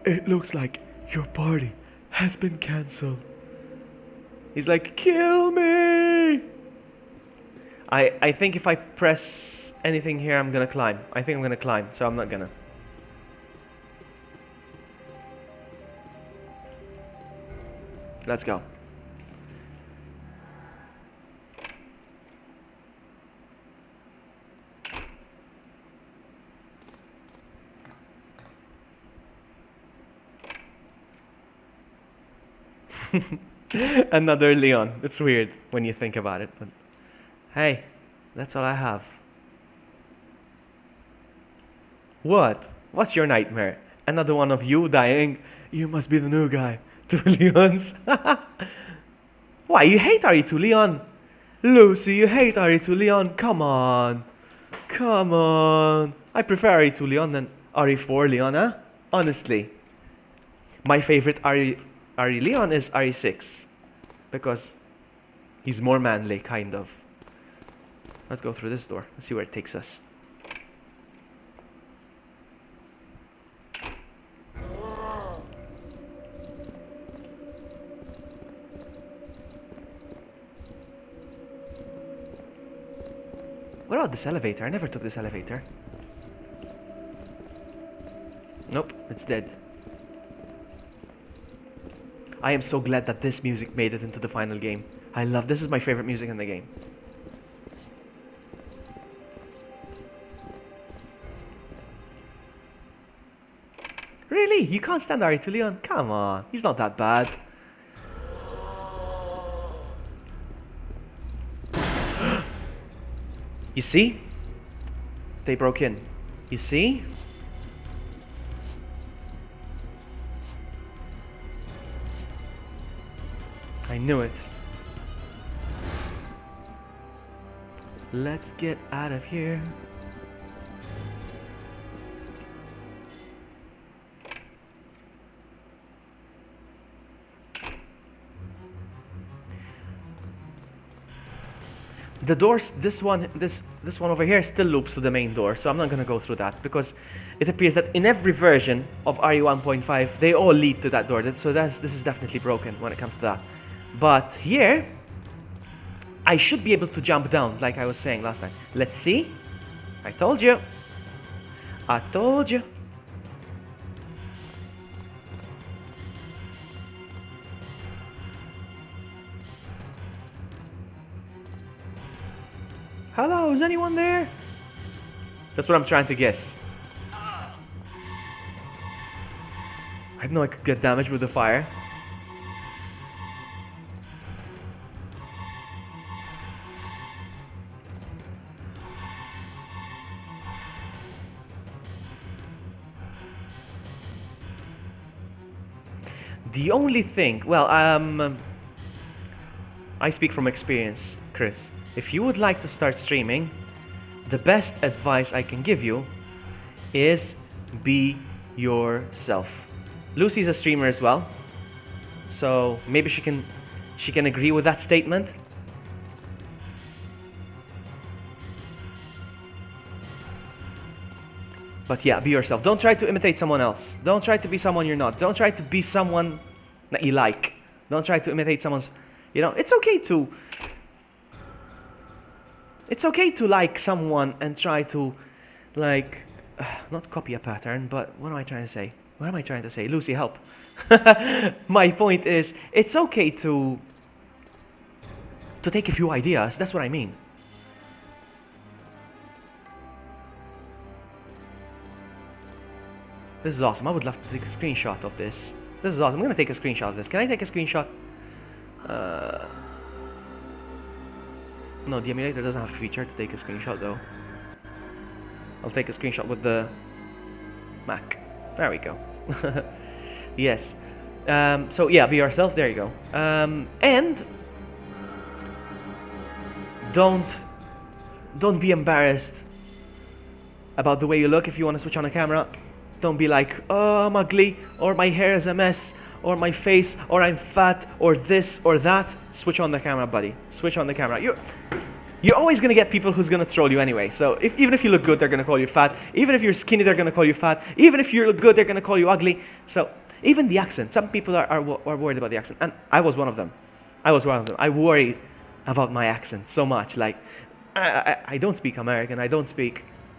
It looks like your party has been cancelled. He's like, kill me! I think if I press anything here, I'm gonna climb. I think I'm gonna climb, so I'm not gonna. Let's go. Another Leon. It's weird when you think about it, but hey, that's all I have. What? What's your nightmare? Another one of you dying? You must be the new guy. 2 Leons. Why, you hate RE2 Leon? Lucy, you hate RE2 Leon? Come on. Come on. I prefer RE2 Leon than RE4 Leon, huh? Honestly. My favorite RE Leon is RE6. Because he's more manly, kind of. Let's go through this door. Let's see where it takes us. What about this elevator? I never took this elevator. Nope, it's dead. I am so glad that this music made it into the final game. I love this. Is my favorite music in the game. Really? You can't stand RE2 Leon? Come on. He's not that bad. You see? They broke in. You see? I knew it. Let's get out of here. The doors, this one over here still loops to the main door, so I'm not gonna go through that because it appears that in every version of RE 1.5 they all lead to that door. So this is definitely broken when it comes to that. But here, I should be able to jump down, like I was saying last time. Let's see. I told you. I told you. Hello, is anyone there? That's what I'm trying to guess. I didn't know I could get damaged with the fire. The only thing, well, I speak from experience, Chris. If you would like to start streaming, the best advice I can give you is be yourself. Lucy's a streamer as well, so maybe she can agree with that statement. But yeah, be yourself. Don't try to imitate someone else. Don't try to be someone you're not. Don't try to be someone that you like. Don't try to imitate someone's, you know, it's okay to like someone and try to, like, not copy a pattern, but what am I trying to say? What am I trying to say? Lucy, help. My point is, it's okay to take a few ideas. That's what I mean. This is awesome. I would love to take a screenshot of this. This is awesome. I'm going to take a screenshot of this. Can I take a screenshot? No, the emulator doesn't have a feature to take a screenshot though. I'll take a screenshot with the Mac. There we go. Yes. So yeah, be yourself. There you go. And don't be embarrassed about the way you look if you want to switch on a camera. Don't be like, oh, I'm ugly, or my hair is a mess, or my face, or I'm fat, or this, or that, switch on the camera, buddy. Switch on the camera. You're always going to get people who's going to troll you anyway. So even if you look good, they're going to call you fat. Even if you're skinny, they're going to call you fat. Even if you look good, they're going to call you ugly. So even the accent. Some people are worried about the accent. And I was one of them. I worry about my accent so much. Like, I don't speak American. I don't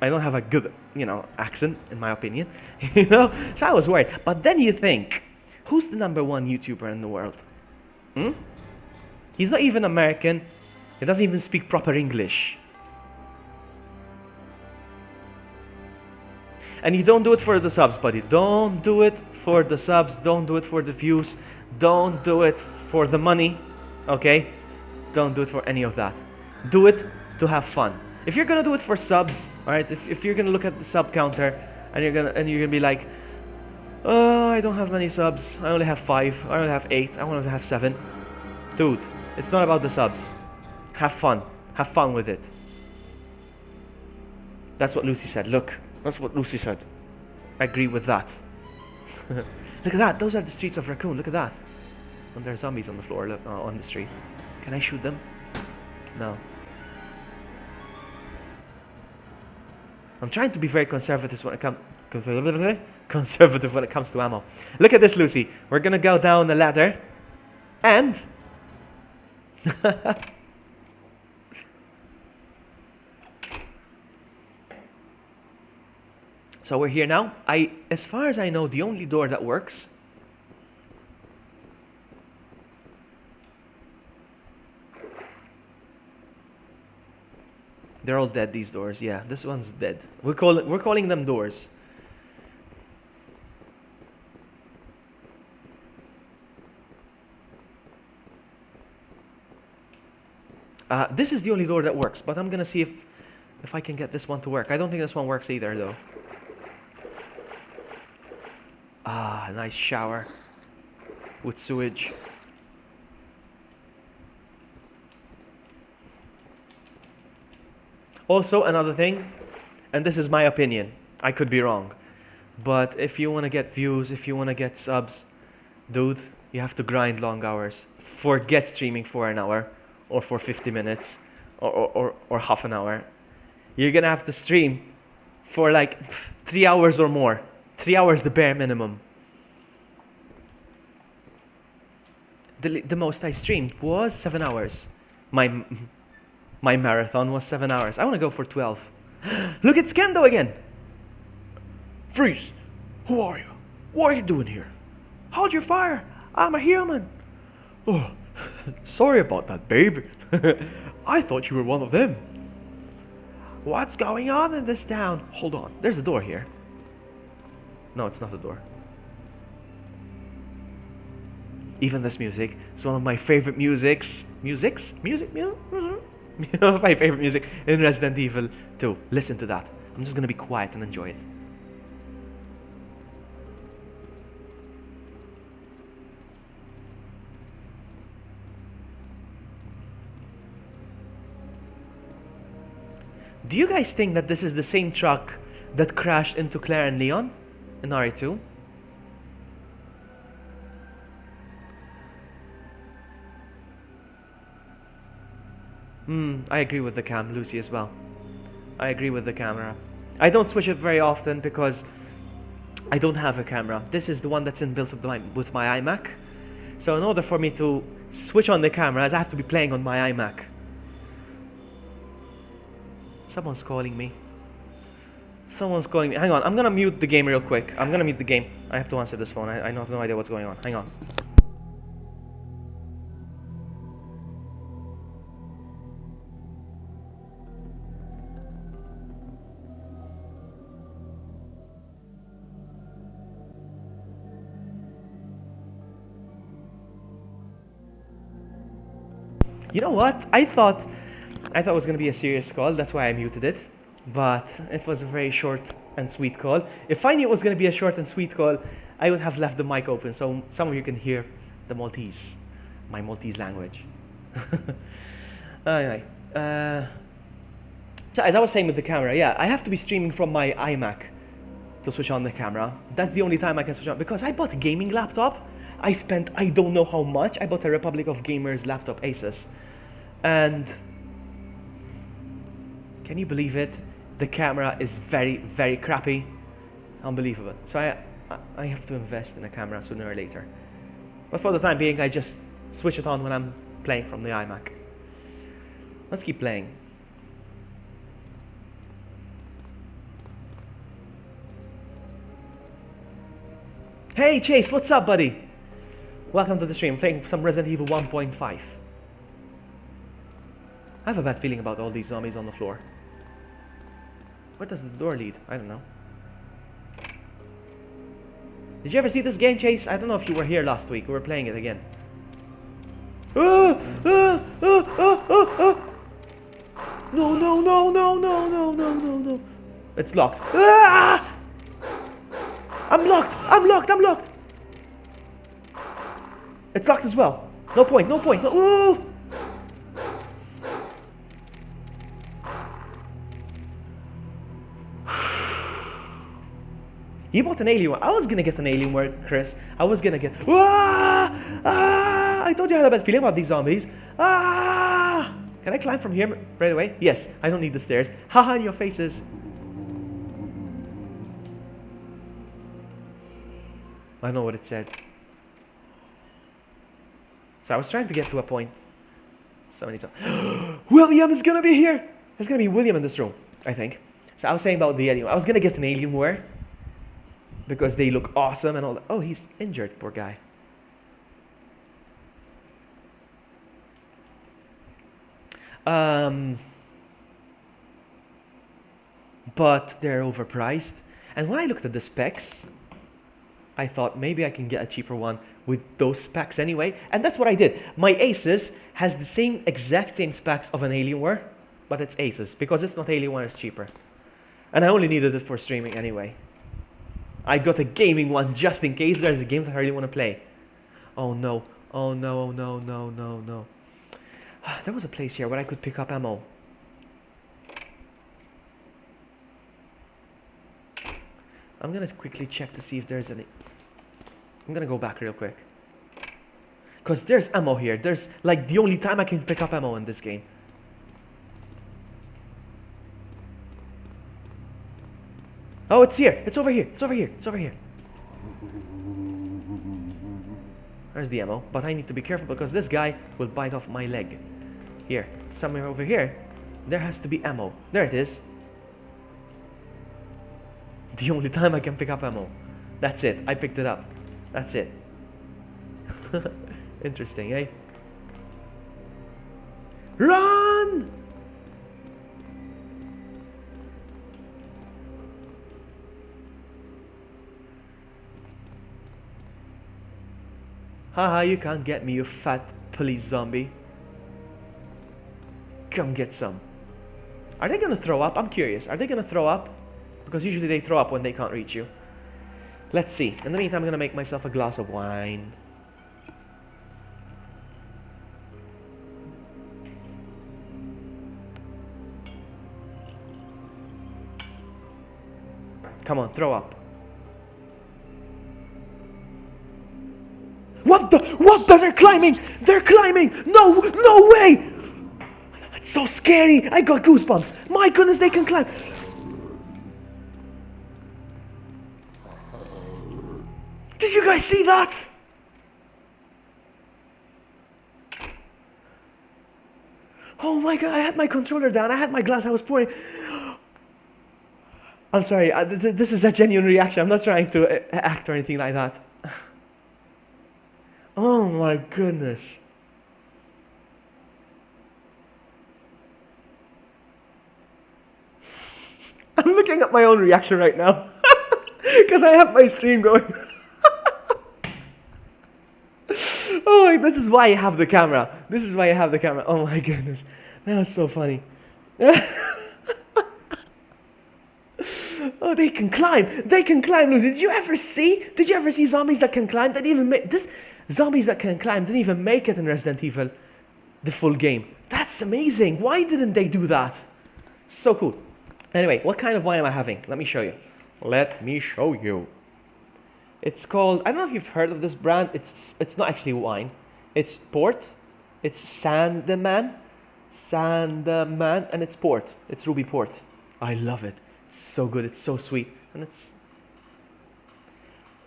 have a good, accent, in my opinion. So I was worried. But then you think, who's the #1 YouTuber in the world? He's not even American. He doesn't even speak proper English. And you don't do it for the subs, buddy. Don't do it for the subs. Don't do it for the views. Don't do it for the money. Okay? Don't do it for any of that. Do it to have fun. If you're gonna do it for subs, alright, if you're gonna look at the sub counter and you're gonna be like, oh, I don't have many subs. I only have 5. I only have 8. I want to have 7. Dude, it's not about the subs. Have fun. Have fun with it. That's what Lucy said. Look, that's what Lucy said. I agree with that. Look at that. Those are the streets of Raccoon. Look at that. And there are zombies on the floor, look, on the street. Can I shoot them? No. I'm trying to be very conservative when it comes to ammo. Look at this, Lucy. We're gonna go down the ladder, and so we're here now. As far as I know, the only door that works. They're all dead, these doors. Yeah, this one's dead. We're calling them doors. This is the only door that works, but I'm gonna see if I can get this one to work. I don't think this one works either, though. Ah, nice shower with sewage. Also, another thing, and this is my opinion, I could be wrong, but if you want to get views, if you want to get subs, dude, you have to grind long hours. Forget streaming for an hour, or for 50 minutes, or half an hour. You're gonna have to stream for like 3 hours or more. 3 hours, the bare minimum. The most I streamed was 7 hours. My marathon was 7 hours. I want to go for 12. Look at Skendo again. Freeze. Who are you? What are you doing here? Hold your fire. I'm a human. Oh, sorry about that, babe. I thought you were one of them. What's going on in this town? Hold on. There's a door here. No, it's not a door. Even this music. It's one of my favorite musics. Music? My favorite music in Resident Evil 2. Listen to that. I'm just gonna be quiet and enjoy it. Do you guys think that this is the same truck that crashed into Claire and Leon in RE2? I agree with the cam, Lucy, as well. I agree with the camera. I don't switch it very often because I don't have a camera. This is the one that's inbuilt with my iMac. So in order for me to switch on the cameras, I have to be playing on my iMac. Someone's calling me. Someone's calling me. Hang on, I'm gonna mute the game real quick. I'm gonna mute the game. I have to answer this phone. I have no idea what's going on. Hang on. You know what? I thought it was going to be a serious call. That's why I muted it. But it was a very short and sweet call. If I knew it was going to be a short and sweet call, I would have left the mic open so some of you can hear the Maltese, my Maltese language. Anyway, so as I was saying with the camera, yeah, I have to be streaming from my iMac to switch on the camera. That's the only time I can switch on, because I bought a gaming laptop. I spent, I don't know how much. I bought a Republic of Gamers laptop Asus. And can you believe it? The camera is very, very crappy. Unbelievable. So I have to invest in a camera sooner or later. But for the time being, I just switch it on when I'm playing from the iMac. Let's keep playing. Hey Chase, what's up, buddy? Welcome to the stream. Playing some Resident Evil 1.5. I have a bad feeling about all these zombies on the floor. Where does the door lead? I don't know. Did you ever see this game, Chase? I don't know if you were here last week. We were playing it again. No, no, no, no, no, no, no, no, no. It's locked. I'm locked! I'm locked! I'm locked! It's locked as well. No point, no point. No. Ooh! You bought an Alienware. I was gonna get an Alienware, Chris. I was gonna get. I told you I had a bad feeling about these zombies. Can I climb from here right away? Yes, I don't need the stairs. Haha, in your faces. I know what it said. So I was trying to get to a point. So many times. William is gonna be here! There's gonna be William in this room, I think. So I was saying about the Alien. I was gonna get an Alienware because they look awesome and all that. Oh, he's injured, poor guy. But they're overpriced. And when I looked at the specs, I thought maybe I can get a cheaper one with those specs anyway. And that's what I did. My Asus has the exact same specs of an Alienware, but it's Asus. Because it's not Alienware, it's cheaper. And I only needed it for streaming anyway. I got a gaming one just in case there's a game that I really want to play. Oh no. Oh no, oh no, no, no, no. There was a place here where I could pick up ammo. I'm gonna quickly check to see if there's any. I'm gonna go back real quick. Because there's ammo here. There's like the only time I can pick up ammo in this game. Oh, it's here. It's over here. It's over here. It's over here. There's the ammo. But I need to be careful because this guy will bite off my leg. Here. Somewhere over here. There has to be ammo. There it is. The only time I can pick up ammo. That's it. I picked it up. That's it. Interesting, eh? Run! Haha, you can't get me, you fat police zombie. Come get some. Are they gonna throw up? I'm curious. Are they gonna throw up? Because usually they throw up when they can't reach you. Let's see. In the meantime, I'm gonna make myself a glass of wine. Come on, throw up. What the? What the? They're climbing! They're climbing! No! No way! That's so scary! I got goosebumps! My goodness, they can climb! Did you guys see that? Oh my god, I had my controller down. I had my glass. I was pouring. I'm sorry. This is a genuine reaction. I'm not trying to act or anything like that. Oh my goodness. I'm looking at my own reaction right now. Because I have my stream going. Oh, this is why I have the camera. This is why I have the camera. Oh my goodness. That was so funny. Oh, they can climb. They can climb, Lucy. Did you ever see zombies that can climb? That even make this zombies that can climb didn't even make it in Resident Evil, the full game. That's amazing. Why didn't they do that? So cool. Anyway, what kind of wine am I having? Let me show you. Let me show you. It's called, I don't know if you've heard of this brand. It's not actually wine. It's port. It's Sandeman. Sandeman, and it's port. It's ruby port. I love it. It's so good. It's so sweet. And it's,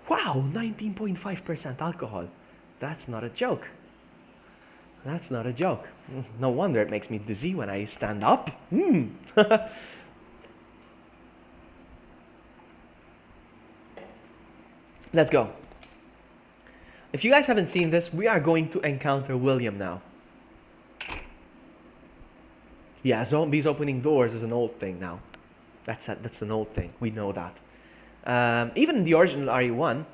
wow, 19.5% alcohol. That's not a joke. That's not a joke. No wonder it makes me dizzy when I stand up. Let's go. If you guys haven't seen this, we are going to encounter William now. Yeah, zombies opening doors is an old thing now. That's an old thing. We know that. Even in the original RE1,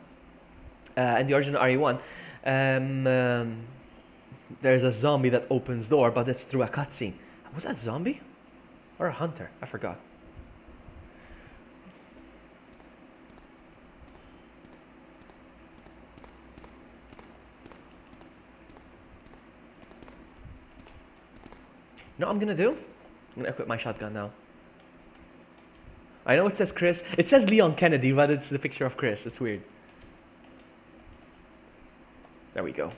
there's a zombie that opens door, but it's through a cutscene. Was that a zombie or a hunter? I forgot. You know what I'm gonna do? I'm gonna equip my shotgun now. I know it says Chris. It says Leon Kennedy, but it's the picture of Chris. It's weird. There we go.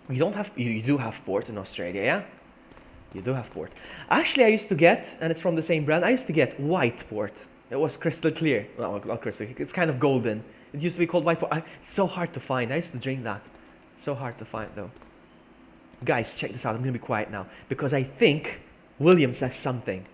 You don't have, you do have port in Australia, yeah? You do have port. Actually, I used to get, and it's from the same brand, I used to get white port. It was crystal clear. Well, not crystal, it's kind of golden. It used to be called white port. It's so hard to find. I used to drink that. It's so hard to find though. Guys, check this out. I'm gonna be quiet now because I think William says something.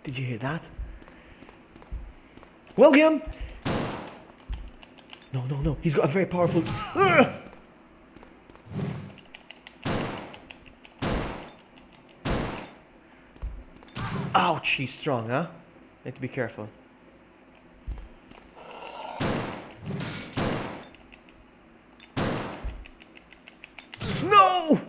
Did you hear that? William! No. He's got a very powerful... Ouch, he's strong, huh? Need to be careful. No!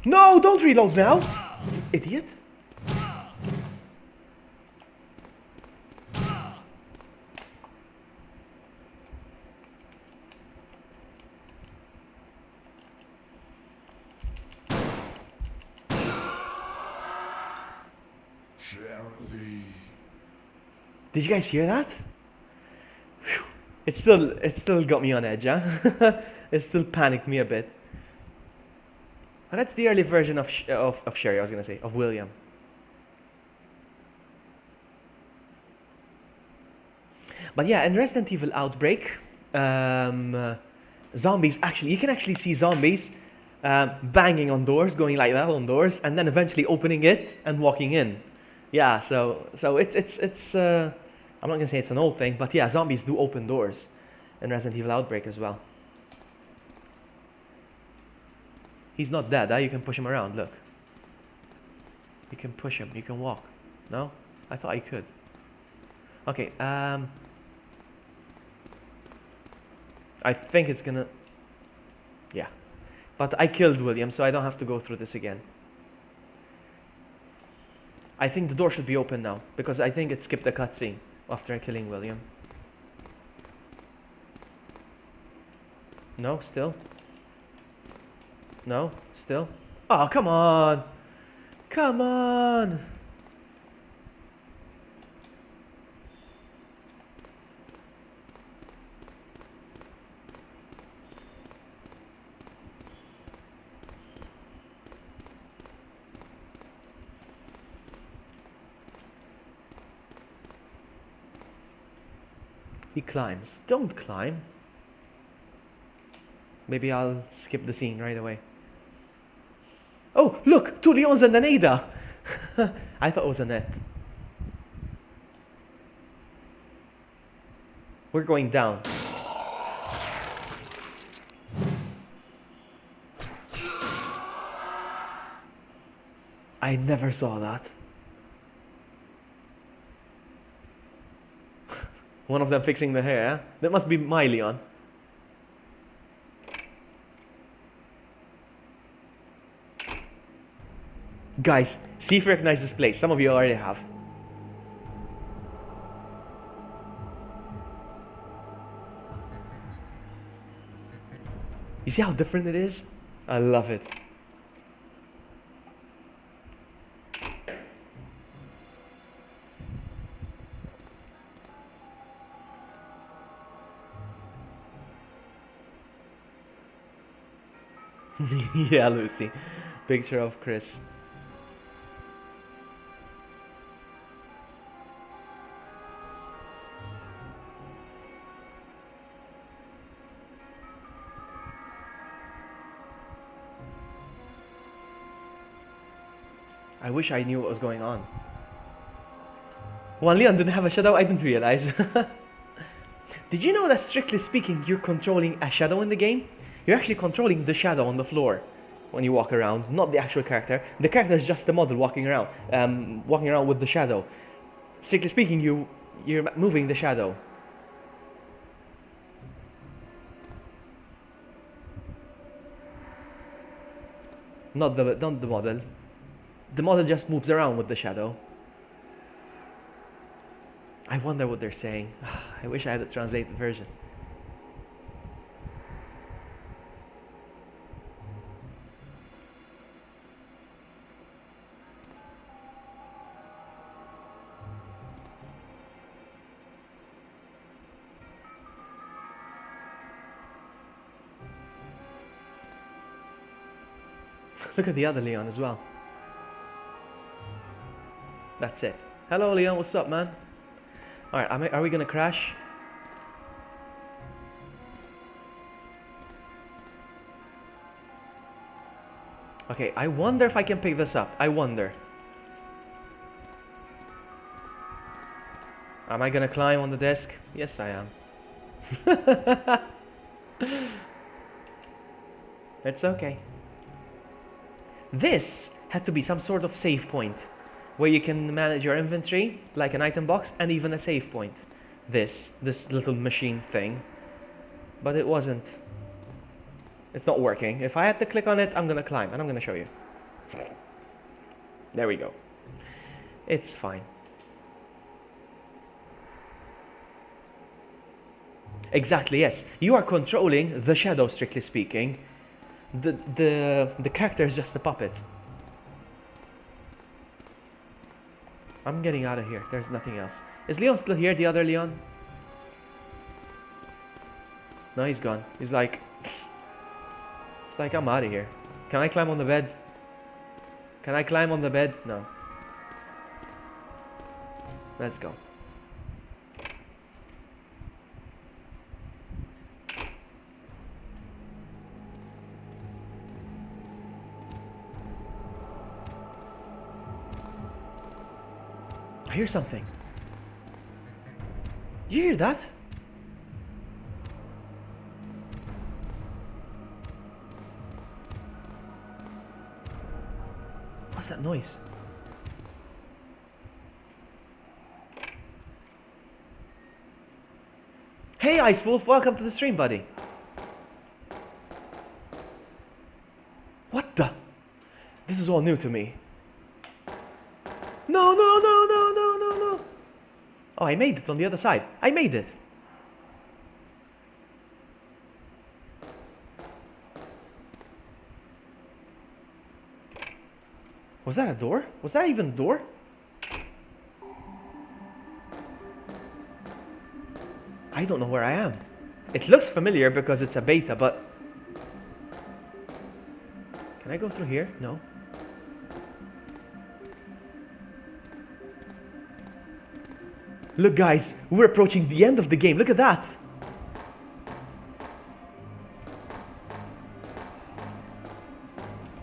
No, don't reload now, you idiot. Did you guys hear that? Whew. It still got me on edge, huh? It still panicked me a bit. And that's the early version of Sherry, I was gonna say, of William. But yeah, in Resident Evil Outbreak, zombies, actually, you can actually see zombies banging on doors, going like that on doors, and then eventually opening it and walking in. Yeah, so it's I'm not gonna say it's an old thing, but yeah, zombies do open doors in Resident Evil Outbreak as well. He's not dead, huh? You can push him around, look. You can push him, you can walk. No? I thought I could. Okay, I think it's gonna... Yeah. But I killed William, so I don't have to go through this again. I think the door should be open now, because I think it skipped the cutscene after killing William. No, still? No, still? Oh, come on! Come on! He climbs. Don't climb. Maybe I'll skip the scene right away. Oh, look! 2 Leons and an Ada! I thought it was a net. We're going down. I never saw that. One of them fixing the hair, huh? That must be my Leon. Guys, see if you recognize this place. Some of you already have. You see how different it is? I love it. Yeah, Lucy. Picture of Chris. I wish I knew what was going on. Well, Leon didn't have a shadow, I didn't realize. Did you know that strictly speaking, you're controlling a shadow in the game? You're actually controlling the shadow on the floor when you walk around, not the actual character. The character is just the model walking around with the shadow. Strictly speaking, you're moving the shadow. Not the model. The model just moves around with the shadow. I wonder what they're saying. I wish I had a translated version. Look at the other Leon as well. That's it. Hello Leon, what's up, man? Alright, are we gonna crash? Okay, I wonder if I can pick this up. I wonder. Am I gonna climb on the desk? Yes, I am. It's okay. This had to be some sort of save point where you can manage your inventory like an item box and even a save point. This little machine thing. But it wasn't. It's not working. If I had to click on it, I'm gonna climb and I'm gonna show you. There we go. It's fine. Exactly, yes. You are controlling the shadow, strictly speaking. The character is just a puppet. I'm getting out of here. There's nothing else. Is Leon still here? The other Leon? No, he's gone. He's like... It's like, I'm out of here. Can I climb on the bed? Can I climb on the bed? No. Let's go. I hear something. You hear that? What's that noise? Hey Ice Wolf, welcome to the stream, buddy. What the? This is all new to me. No, no, no, no, no, no, no. Oh, I made it on the other side. I made it. Was that a door? Was that even a door? I don't know where I am. It looks familiar because it's a beta, but... Can I go through here? No. Look guys, we're approaching the end of the game. Look at that.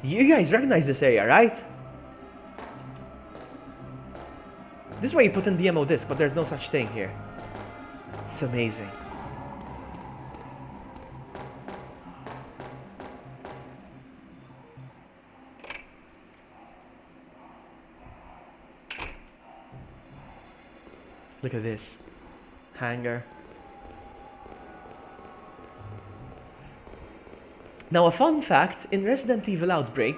You guys recognize this area, right? This is where you put in the ammo disc, but there's no such thing here. It's amazing. Look at this. Hangar. Now, a fun fact, in Resident Evil Outbreak,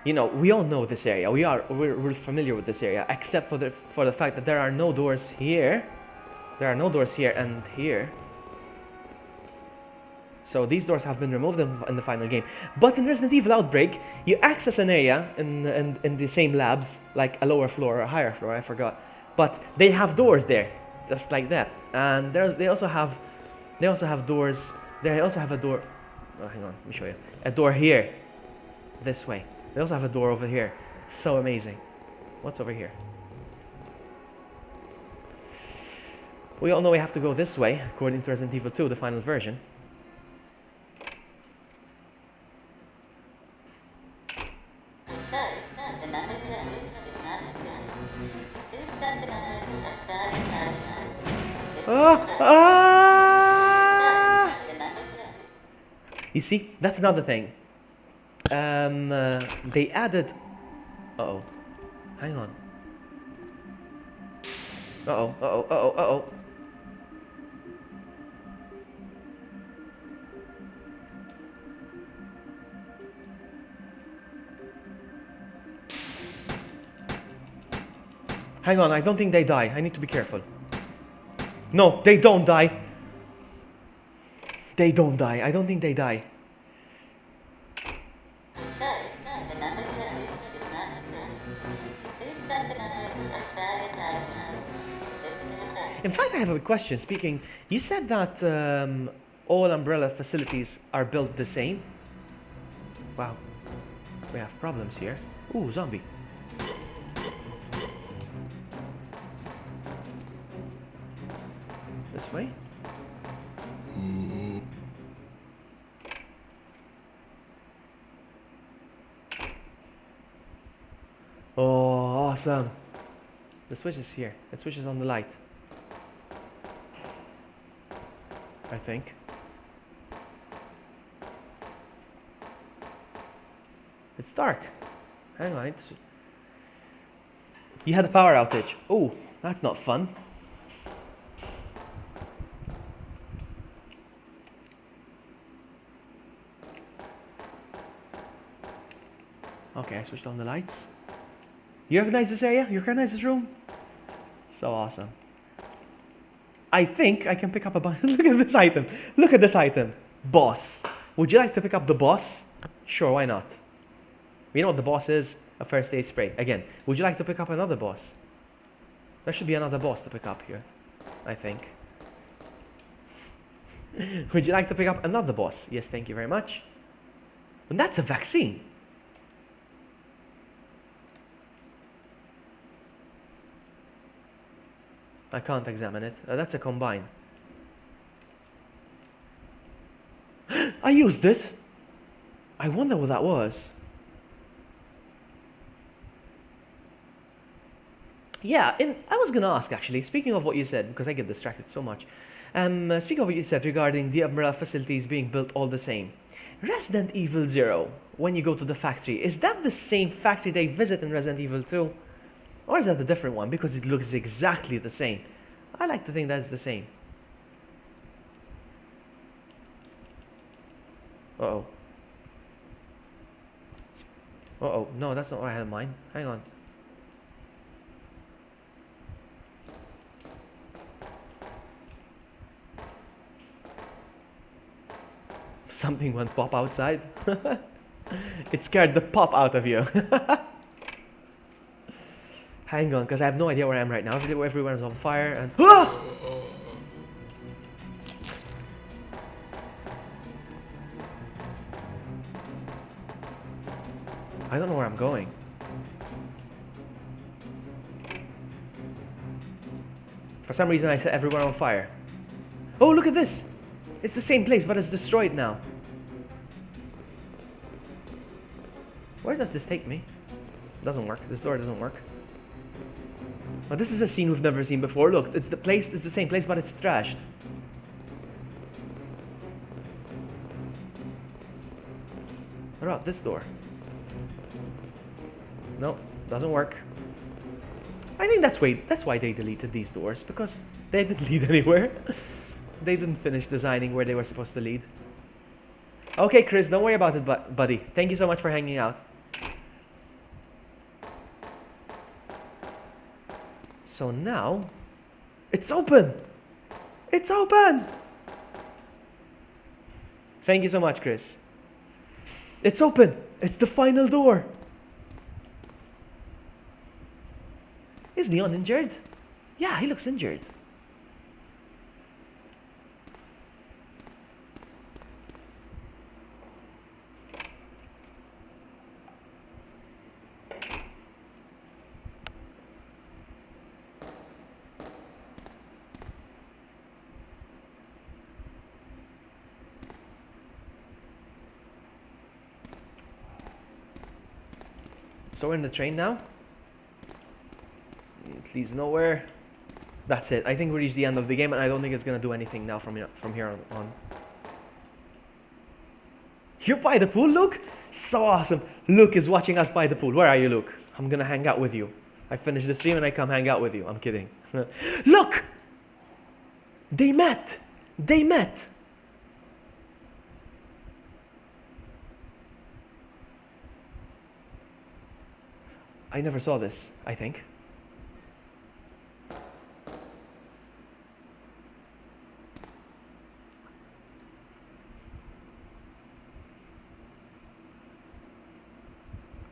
you know, we all know this area. We're familiar with this area, except for the fact that there are no doors here. There are no doors here and here. So these doors have been removed in the final game. But in Resident Evil Outbreak, you access an area in the same labs, like a lower floor or a higher floor, I forgot. But they have doors there, just like that. And they also have doors. They also have a door. Oh, hang on, let me show you. A door here, this way. They also have a door over here. It's so amazing. What's over here? We all know we have to go this way, according to Resident Evil 2, the final version. You see, that's another thing. They added... Uh-oh. Hang on. Uh-oh, uh-oh, uh-oh, uh-oh. Hang on, I don't think they die. I need to be careful. No, they don't die. They don't die. I don't think they die. In fact, I have a question. Speaking, you said that all umbrella facilities are built the same. Wow. We have problems here. Ooh, zombie. This way? Oh, awesome. The switch is here. The switch is on the light. I think. It's dark. Hang on. You had a power outage. Oh, that's not fun. Okay, I switched on the lights. You recognize this area? You recognize this room? So awesome. I think I can pick up a bunch. Look at this item. Look at this item. Boss. Would you like to pick up the boss? Sure, why not? You know what the boss is? A first aid spray. Again, would you like to pick up another boss? There should be another boss to pick up here, I think. Would you like to pick up another boss? Yes, thank you very much. And that's a vaccine. I can't examine it. That's a combine. I used it. I wonder what that was. Yeah, I was gonna ask actually, speaking of what you said, because I get distracted so much. Speaking of what you said regarding the umbrella facilities being built all the same. Resident Evil 0, when you go to the factory, is that the same factory they visit in Resident Evil 2? Or is that a different one? Because it looks exactly the same. I like to think that's the same. Uh-oh. Uh-oh. No, that's not what I had in mind. Hang on. Something went pop outside. It scared the pop out of you. Hang on, because I have no idea where I am right now. Everywhere is on fire and... Ah! I don't know where I'm going. For some reason I set everywhere on fire. Oh, look at this! It's the same place, but it's destroyed now. Where does this take me? It doesn't work. This door doesn't work. But this is a scene we've never seen before. Look, it's the same place, but it's trashed. What about this door? No, doesn't work. I think that's why they deleted these doors, because they didn't lead anywhere. They didn't finish designing where they were supposed to lead. Okay, Chris, don't worry about it, buddy. Thank you so much for hanging out. So now, it's open! It's open! Thank you so much, Chris. It's open! It's the final door! Is Leon injured? Yeah, he looks injured. So we're in the train now. It leads nowhere. That's it. I think we reached the end of the game, and I don't think it's gonna do anything now from here on. You're by the pool, Luke? So awesome. Luke is watching us by the pool. Where are you, Luke? I'm gonna hang out with you. I finish the stream and I come hang out with you. I'm kidding. Look! They met! They met! I never saw this, I think.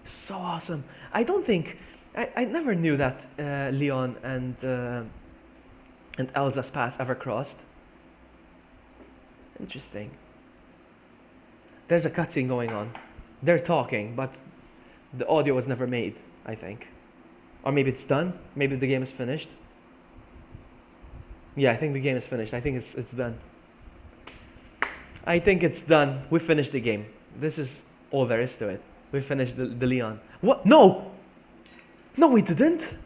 So awesome. I don't think... I never knew that Leon and Elsa's paths ever crossed. Interesting. There's a cutscene going on. They're talking, but the audio was never made, I think. Or maybe it's done. Maybe the game is finished. Yeah, I think the game is finished. I think it's done. I think it's done. We finished the game. This is all there is to it. We finished the Leon. What? No! No, we didn't!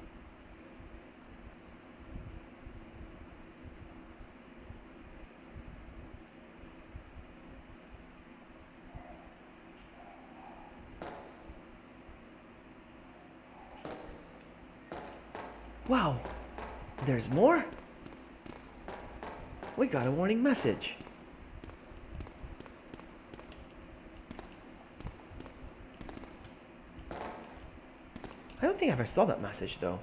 Wow, there's more? We got a warning message. I don't think I ever saw that message though.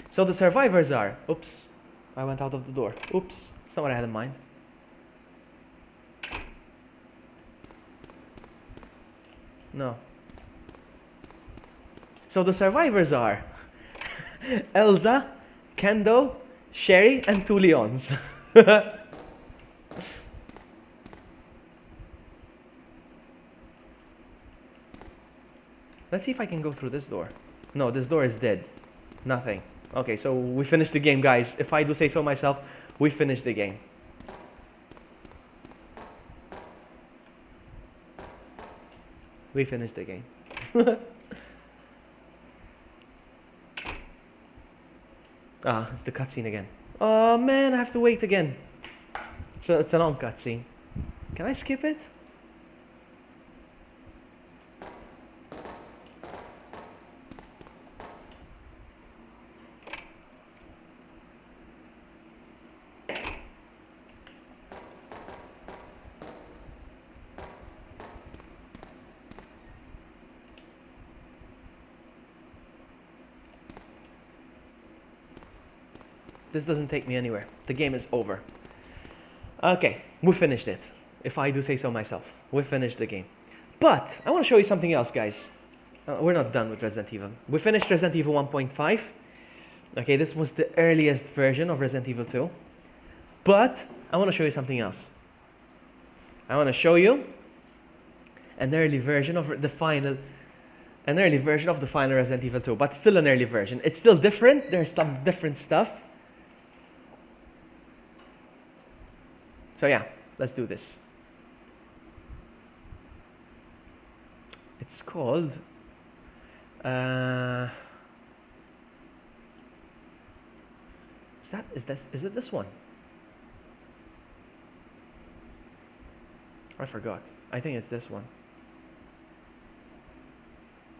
So the survivors are... Oops, I went out of the door. Oops, that's not what I had in mind. No. So the survivors are Elsa, Kendo, Sherry, and 2 Leons. Let's see if I can go through this door. No, this door is dead. Nothing. Okay, so we finished the game, guys. If I do say so myself, we finished the game. We finished the game. Ah, it's the cutscene again. Oh man, I have to wait again. It's a long cutscene. Can I skip it? This doesn't take me anywhere. The game is over. Okay, we finished it. If I do say so myself. We finished the game. But I want to show you something else, guys. We're not done with Resident Evil. We finished Resident Evil 1.5. Okay, this was the earliest version of Resident Evil 2. But I want to show you something else. I want to show you an early version of the final Resident Evil 2, but still an early version. It's still different. There's some different stuff. So yeah, let's do this. It's called... Is it this one? I forgot. I think it's this one.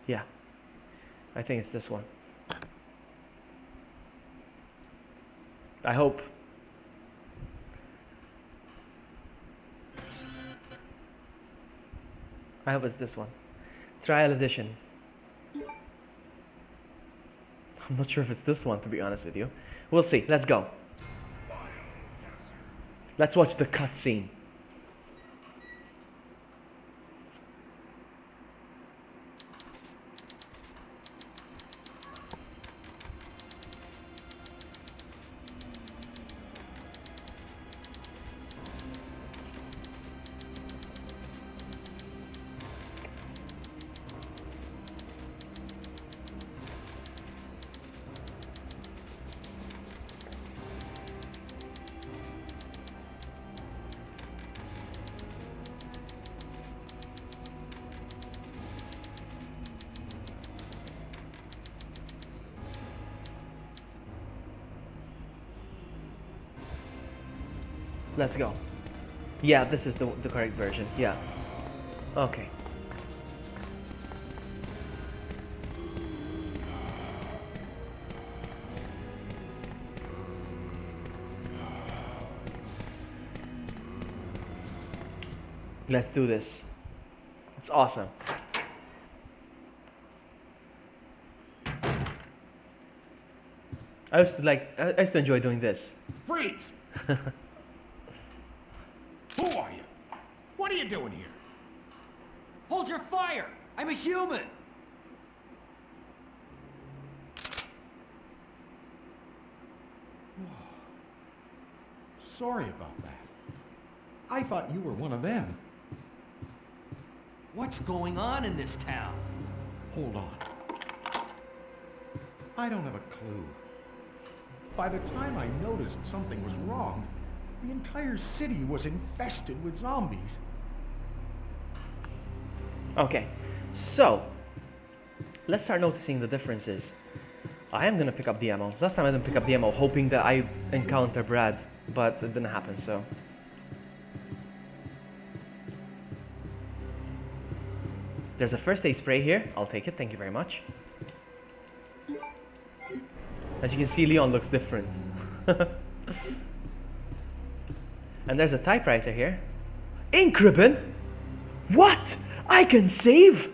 Yeah. I think it's this one. I hope. I hope it's this one. Trial edition. I'm not sure if it's this one, to be honest with you. We'll see. Let's go. Let's watch the cutscene. Let's go. Yeah, this is the correct version. Yeah. Okay. Let's do this. It's awesome. I used to enjoy doing this. Freeze! Who are you? What are you doing here? Hold your fire! I'm a human! Sorry about that. I thought you were one of them. What's going on in this town? Hold on. I don't have a clue. By the time I noticed something was wrong, the entire city was infested with zombies. Okay, so let's start noticing the differences. I am gonna pick up the ammo. Last time I didn't pick up the ammo, hoping that I encounter Brad, but it didn't happen, so. There's a first aid spray here. I'll take it, thank you very much. As you can see, Leon looks different. And there's a typewriter here. Ink ribbon? What? I can save?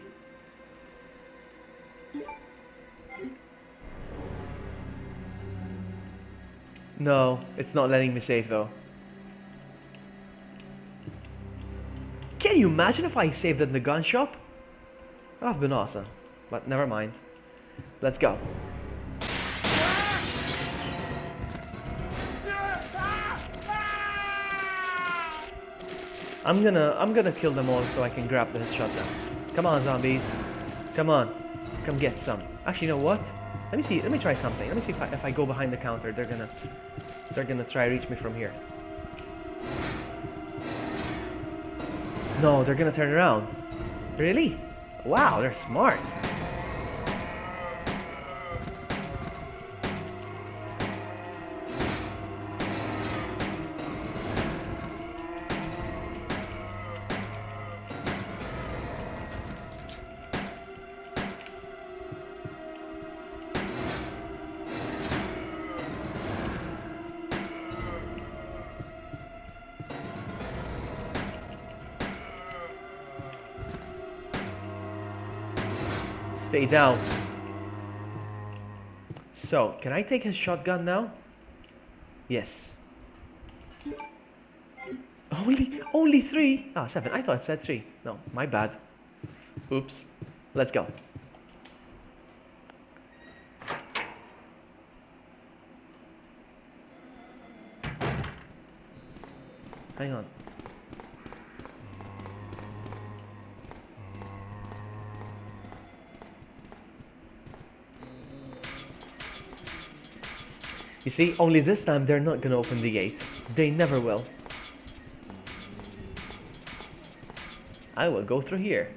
No, it's not letting me save though. Can you imagine if I saved at the gun shop? That would have been awesome. But never mind. Let's go. I'm gonna kill them all so I can grab this shotgun. Come on, zombies. Come on. Come get some. Actually, you know what? Let me see. Let me try something. Let me see if I go behind the counter, they're gonna try to reach me from here. No, they're gonna turn around. Really? Wow, they're smart. Stay down. So, can I take his shotgun now? Yes. Only 3? Ah, 7. I thought it said 3. No, my bad. Oops. Let's go. Hang on. You see, only this time they're not gonna open the gate. They never will. I will go through here.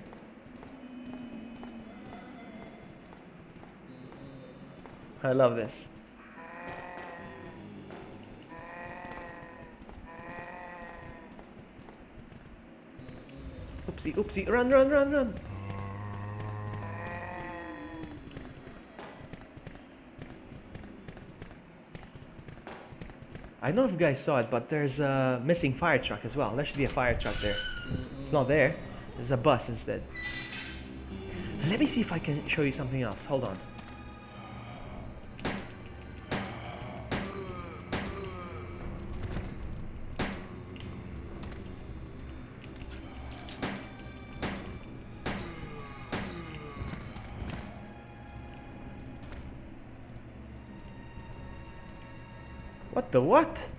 I love this. Oopsie, oopsie, run, run, run, run. I don't know if you guys saw it, but there's a missing fire truck as well. There should be a fire truck there. It's not there. There's a bus instead. Let me see if I can show you something else. Hold on. What the what?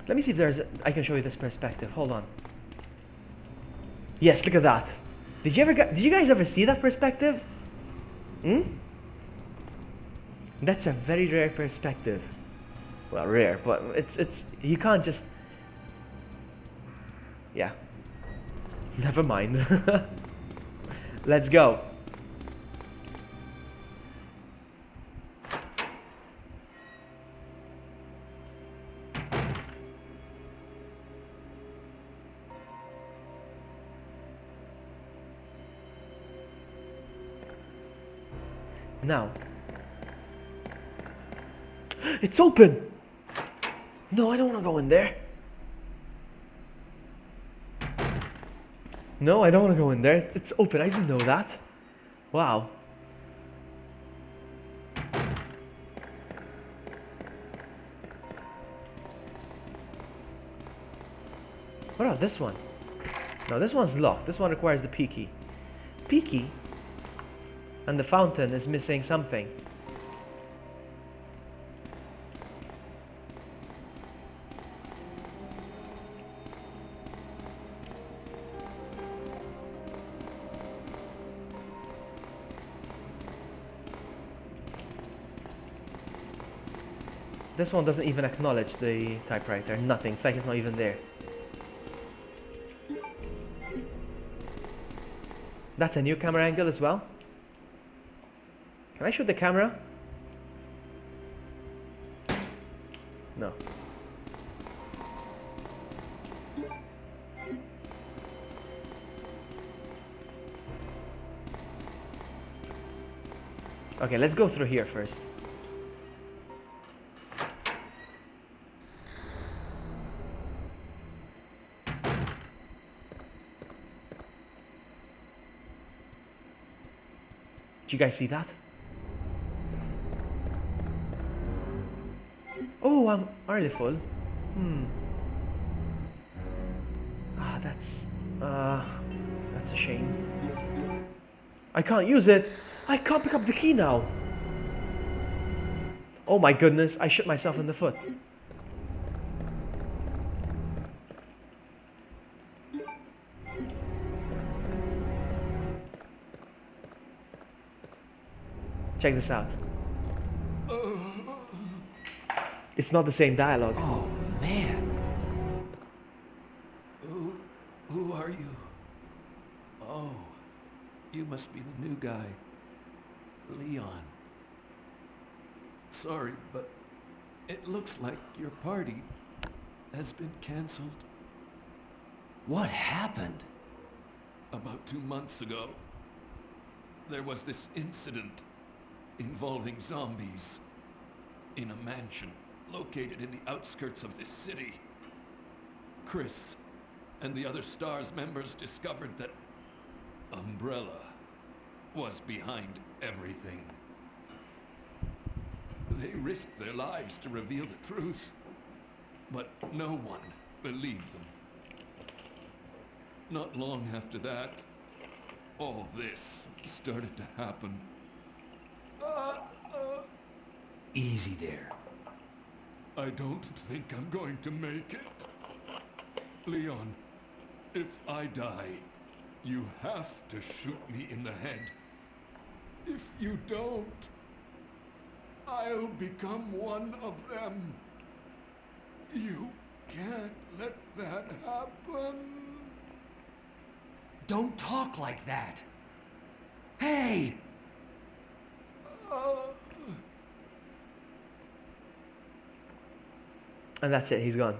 Let me see if I can show you this perspective. Hold on. Yes, look at that. Did you guys ever see that perspective? Hmm? That's a very rare perspective. Well, rare, but it's you can't just. Yeah. Never mind. Let's go. Now. It's open! No, I don't want to go in there. No, I don't want to go in there. It's open. I didn't know that. Wow. What about this one? No, this one's locked. This one requires the P key. P key? And the fountain is missing something. This one doesn't even acknowledge the typewriter. Nothing. It's like it's not even there. That's a new camera angle as well. Can I shoot the camera? No. Okay, let's go through here first. Did you guys see that? Oh, I'm already full. That's a shame. I can't use it. I can't pick up the key now. Oh my goodness, I shot myself in the foot. Check this out. It's not the same dialogue. Oh, man. Who are you? Oh, you must be the new guy, Leon. Sorry, but it looks like your party has been canceled. What happened? About 2 months ago, there was this incident involving zombies in a mansion located in the outskirts of this city. Chris and the other STARS members discovered that Umbrella was behind everything. They risked their lives to reveal the truth, but no one believed them. Not long after that, all this started to happen. Easy there. I don't think I'm going to make it. Leon, if I die, you have to shoot me in the head. If you don't, I'll become one of them. You can't let that happen. Don't talk like that. Hey! And that's it, he's gone.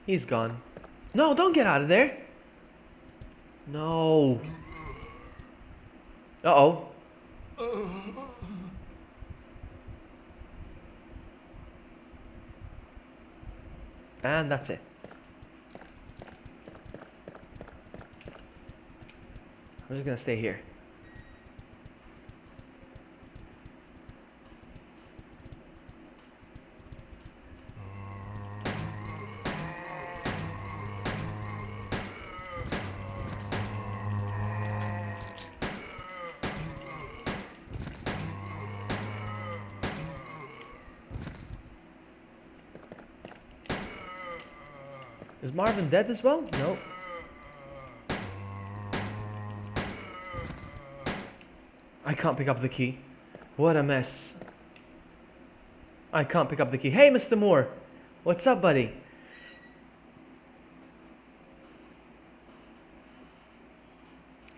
He's gone. No, don't get out of there. No. Uh-oh. And that's it. I'm just gonna stay here. Is Marvin dead as well? No. I can't pick up the key. What a mess. I can't pick up the key. Hey, Mr. Moore. What's up, buddy?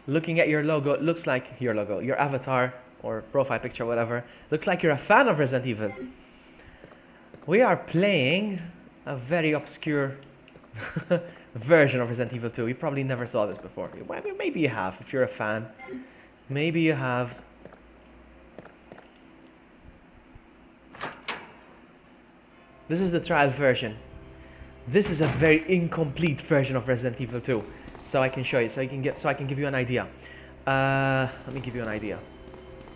Looking at your logo, it looks like your logo, your avatar or profile picture, whatever. Looks like you're a fan of Resident Evil. We are playing a very obscure version of Resident Evil 2. You probably never saw this before. Well, maybe you have, if you're a fan. Maybe you have. This is the trial version. This is a very incomplete version of Resident Evil 2. So I can show you, so I can give you an idea. Let me give you an idea.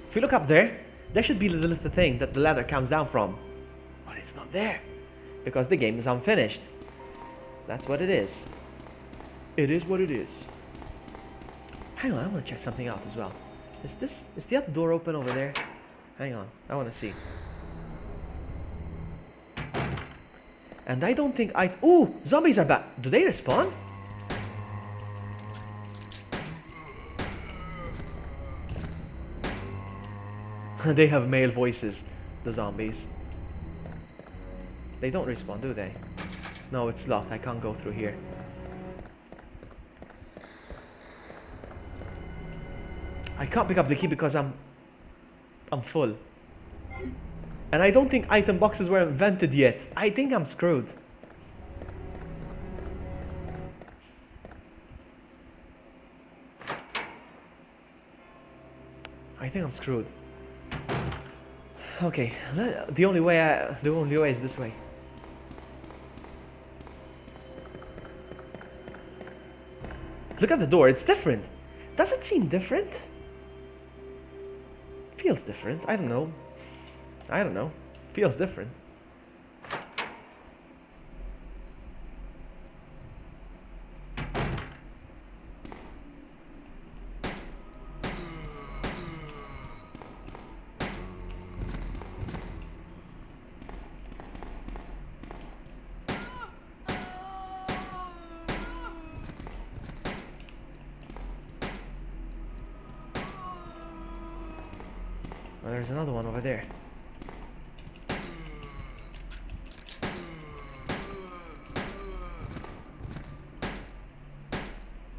If you look up there, there should be the little thing that the ladder comes down from. But it's not there. Because the game is unfinished. That's what it is. It is what it is. Hang on, I want to check something out as well. Is the other door open over there? Hang on, I want to see. And I don't think ooh, zombies are back. Do they respawn? They have male voices, the zombies. They don't respawn, do they? No, it's locked. I can't go through here. I can't pick up the key because I'm full. And I don't think item boxes were invented yet. I think I'm screwed. I think I'm screwed. Okay, the only way is this way. Look at the door, it's different. Does it seem different? Feels different, I don't know. I don't know, feels different. Oh, there's another one over there.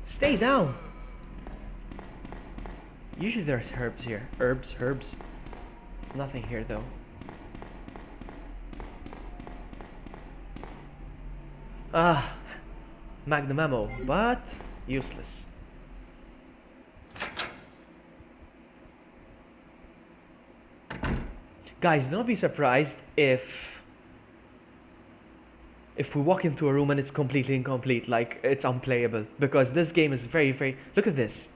Stay down! Usually there's herbs here. Herbs. There's nothing here though. Ah, Magnum ammo, but useless. Guys, don't be surprised if we walk into a room and it's completely incomplete, like it's unplayable, because this game is very, very... Look at this.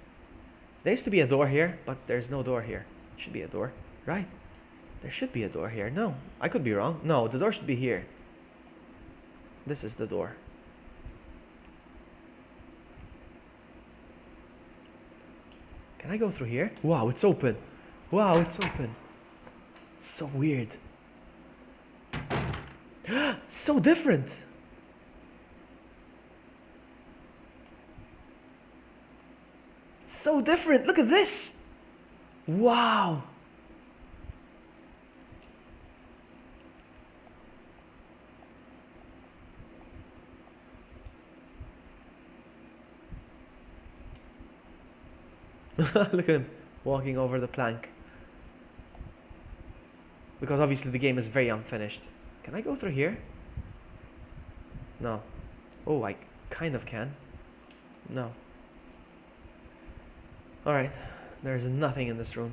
There used to be a door here, but there's no door here. Should be a door, right? There should be a door here. No, I could be wrong. No, the door should be here. This is the door. Can I go through here? Wow, it's open. Wow, it's open. So weird. So different. So different. Look at this. Wow. Look at him walking over the plank. Because obviously the game is very unfinished. Can I go through here? No. Oh, I kind of can. No. Alright. There's nothing in this room.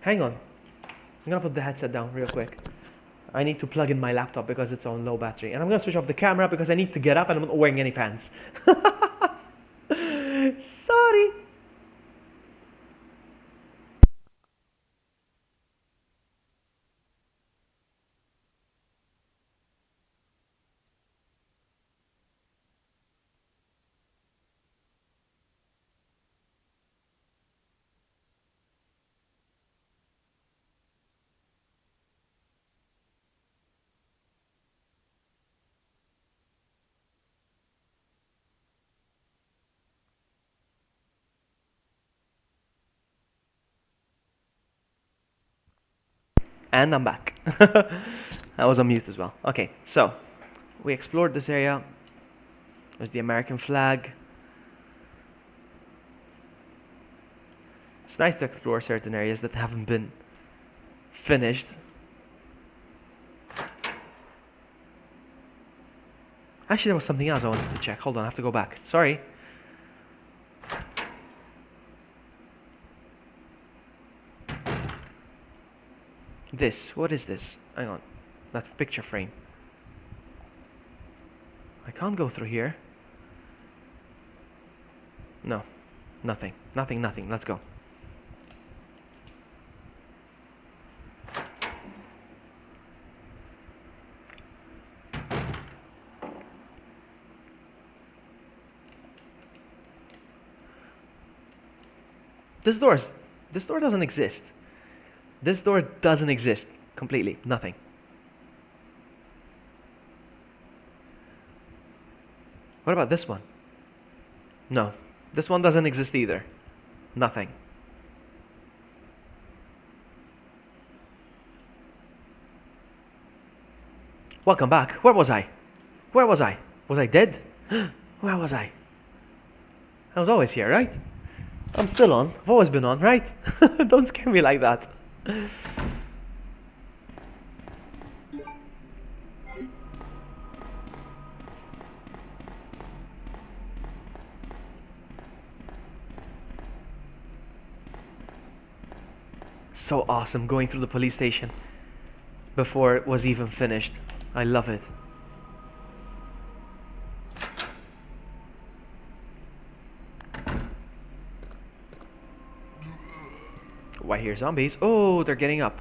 Hang on. I'm gonna put the headset down real quick. I need to plug in my laptop because it's on low battery. And I'm gonna switch off the camera because I need to get up and I'm not wearing any pants. Sorry. And I'm back. I was on mute as well. Okay, so we explored this area. There's the American flag. It's nice to explore certain areas that haven't been finished. Actually, there was something else I wanted to check. Hold on, I have to go back. Sorry. This, what is this? Hang on, that picture frame. I can't go through here. No, nothing, nothing, nothing. Let's go. This door doesn't exist. This door doesn't exist completely. Nothing. What about this one? No. This one doesn't exist either. Nothing. Welcome back. Where was I? Where was I? Was I dead? Where was I? I was always here, right? I'm still on. I've always been on, right? Don't scare me like that. So awesome going through the police station before it was even finished. I love it. Oh, I hear zombies. Oh, they're getting up.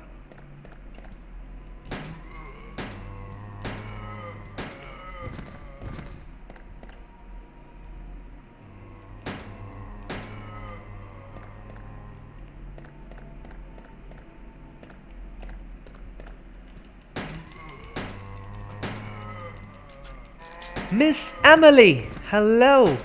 Miss Emily, hello.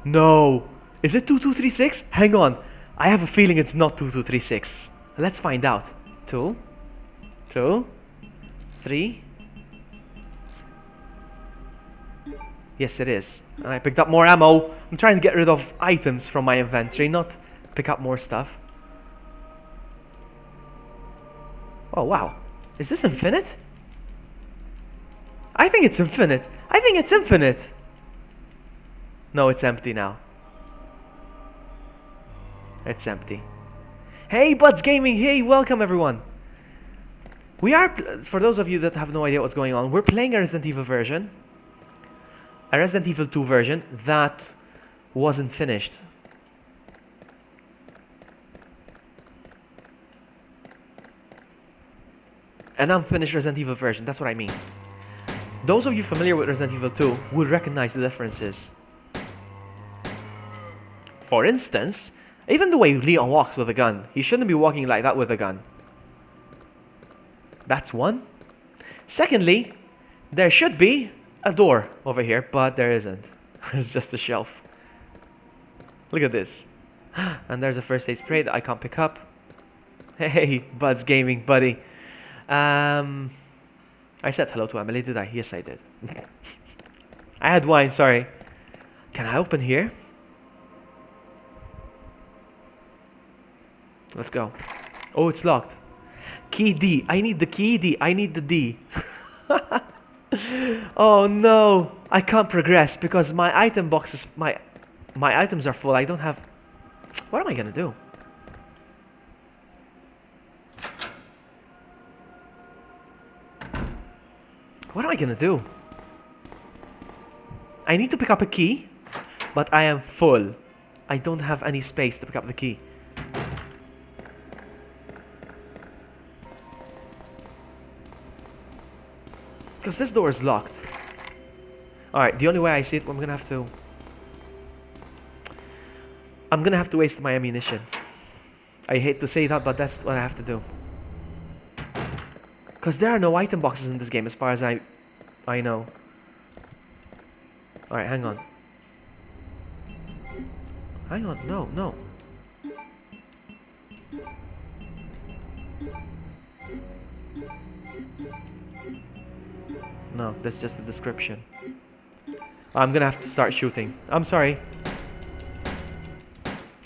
No. Is it 2236? Hang on. I have a feeling it's not 2236. Let's find out. 2, 2, 3. Yes, it is. And I picked up more ammo. I'm trying to get rid of items from my inventory, not pick up more stuff. Oh, wow. Is this infinite? I think it's infinite. I think it's infinite. No, it's empty now. It's empty. Hey, Buds Gaming. Hey, welcome everyone. We are, for those of you that have no idea what's going on, we're playing a Resident Evil version. A Resident Evil 2 version that wasn't finished. An unfinished Resident Evil version, that's what I mean. Those of you familiar with Resident Evil 2 would recognize the differences. For instance, even the way Leon walks with a gun, he shouldn't be walking like that with a gun. That's one. Secondly, there should be a door over here, but there isn't. It's just a shelf. Look at this. And there's a first aid spray that I can't pick up. Hey, Bud's Gaming, buddy. I said hello to Emily, did I? Yes, I did. I had wine, sorry. Can I open here? Let's go. Oh, it's locked. Key D. I need the key D. I need the D. Oh no. I can't progress because my item boxes, my items are full. I don't have... What am I gonna do? What am I gonna do? I need to pick up a key, but I am full. I don't have any space to pick up the key. Because this door is locked. Alright, the only way I see it, I'm gonna have to waste my ammunition. I hate to say that, but that's what I have to do. Because there are no item boxes in this game as far as I know. Alright, hang on. Hang on, no. No, that's just the description. I'm gonna have to start shooting. I'm sorry.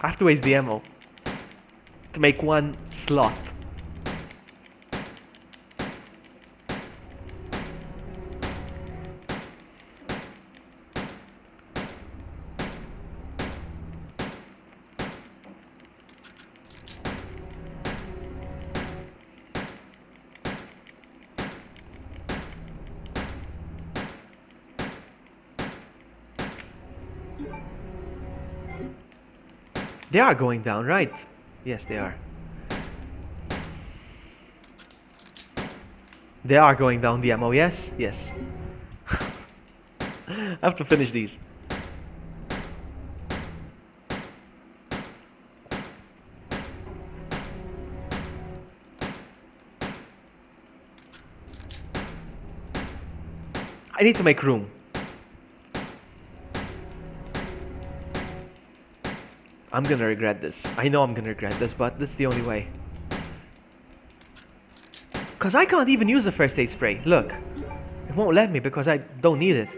I have to waste the ammo to make one slot. They are going down, right? Yes, they are. They are going down the ammo, yes? Yes. I have to finish these. I need to make room. I'm gonna regret this. I know I'm gonna regret this, but that's the only way. Because I can't even use the first aid spray. Look. It won't let me because I don't need it.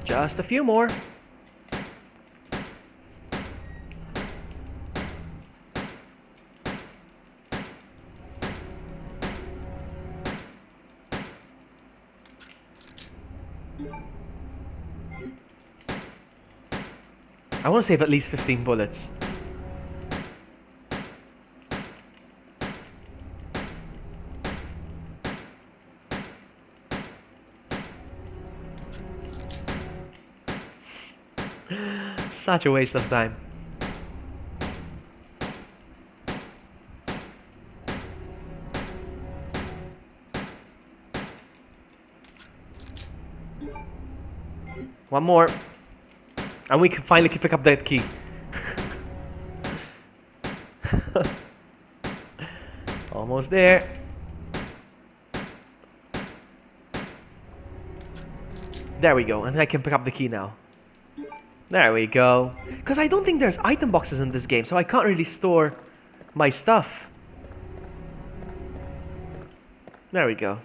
Just a few more. I want to save at least 15 bullets. Such a waste of time. One more. And we can finally pick up that key. Almost there. There we go. And I can pick up the key now. There we go. Because I don't think there's item boxes in this game, so I can't really store my stuff. There we go.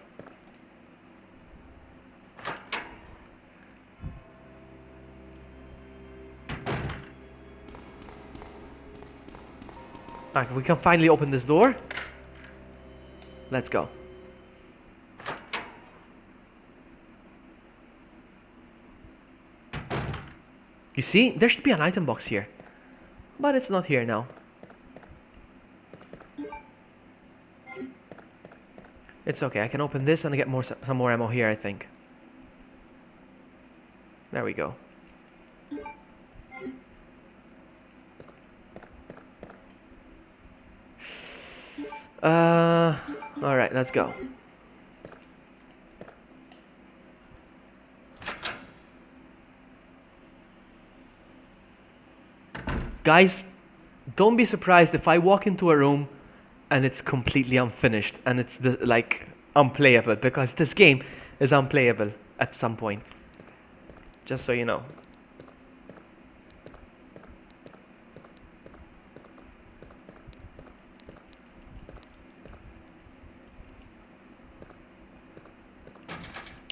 Alright, we can finally open this door. Let's go. You see, there should be an item box here. But it's not here now. It's okay, I can open this and get some more ammo here, I think. There we go. Alright, let's go. Guys, don't be surprised if I walk into a room and it's completely unfinished and it's like unplayable, because this game is unplayable at some point. Just so you know.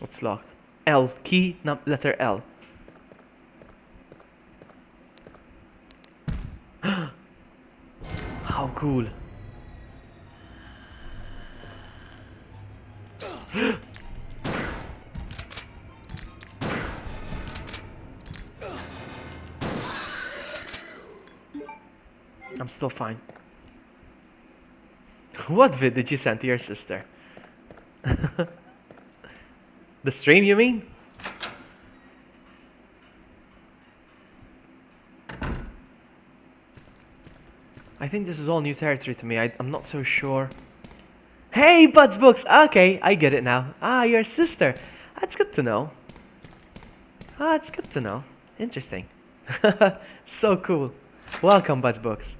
It's locked. L. Key, letter L. How cool. I'm still fine. What vid did you send to your sister? The stream, you mean? I think this is all new territory to me. I'm not so sure. Hey, Buds Books! Okay, I get it now. Ah, your sister. That's good to know. Ah, it's good to know. Interesting. So cool. Welcome, Buds Books.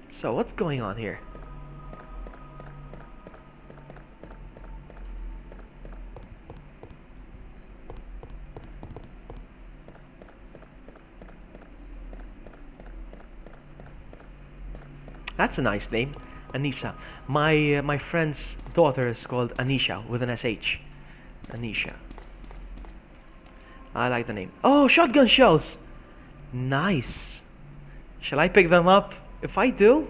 So, what's going on here? That's a nice name, Anissa. My friend's daughter is called Anisha with an SH. Anisha. I like the name. Oh, shotgun shells! Nice. Shall I pick them up? If I do,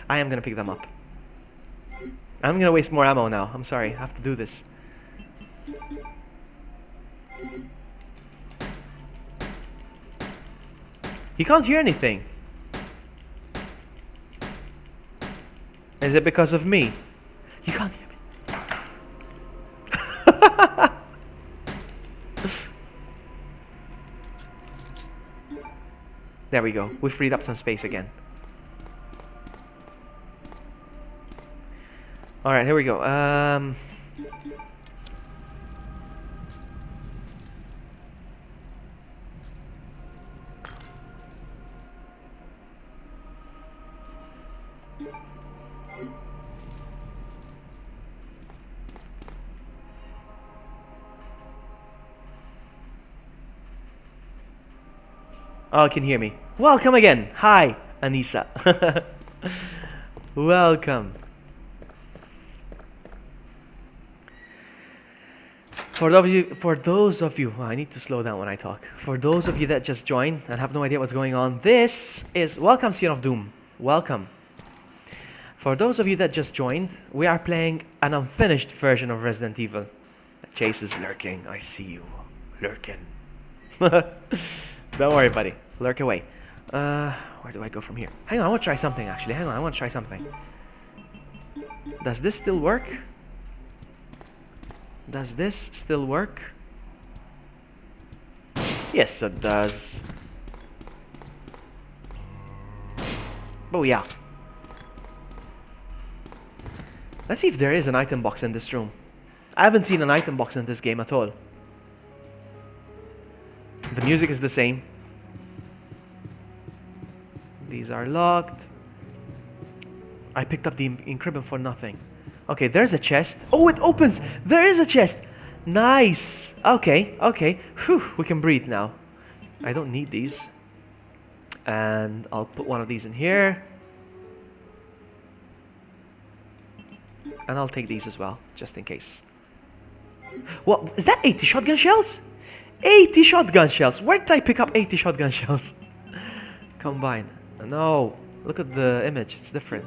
I am gonna pick them up. I'm gonna waste more ammo now. I'm sorry, I have to do this. You can't hear anything. Is it because of me? You can't hear me. There we go. We freed up some space again. Alright, here we go. Oh, you can hear me. Welcome again. Hi, Anissa. Welcome. For those of you, oh, I need to slow down when I talk. For those of you that just joined and have no idea what's going on, this is welcome, Seer of Doom. Welcome. For those of you that just joined, we are playing an unfinished version of Resident Evil. Chase is lurking. I see you, lurking. Don't worry, buddy. Lurk away. Where do I go from here? Hang on, I want to try something, actually. Hang on, I want to try something. Does this still work? Does this still work? Yes, it does. Oh, yeah. Let's see if there is an item box in this room. I haven't seen an item box in this game at all. The music is the same. These are locked. I picked up the encryption for nothing. Okay, there's a chest. Oh, it opens! There is a chest! Nice! Okay, okay. Whew, we can breathe now. I don't need these. And I'll put one of these in here. And I'll take these as well, just in case. What? Is that 80 shotgun shells? 80 shotgun shells! Where did I pick up 80 shotgun shells? Combine. No. Look at the image. It's different.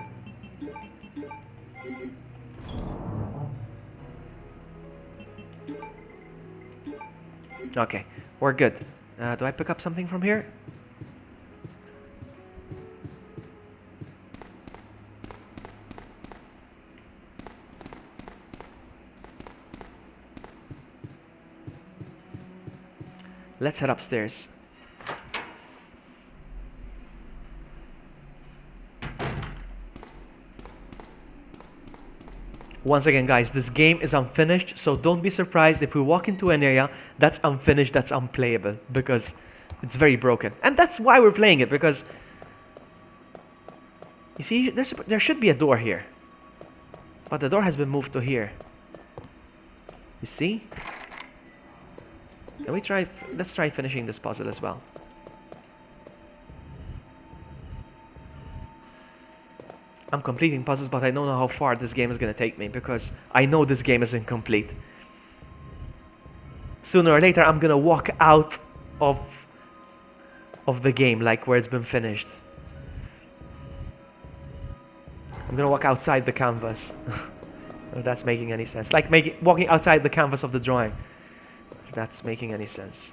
Okay. We're good. Do I pick up something from here? Let's head upstairs. Once again, guys, this game is unfinished, so don't be surprised if we walk into an area that's unfinished, that's unplayable, because it's very broken. And that's why we're playing it, because you see, there should be a door here, but the door has been moved to here. You see? Can we try? Let's try finishing this puzzle as well. I'm completing puzzles, but I don't know how far this game is going to take me, because I know this game is incomplete. Sooner or later, I'm going to walk out of the game, like where it's been finished. I'm going to walk outside the canvas. If that's making any sense. Like walking outside the canvas of the drawing. If that's making any sense.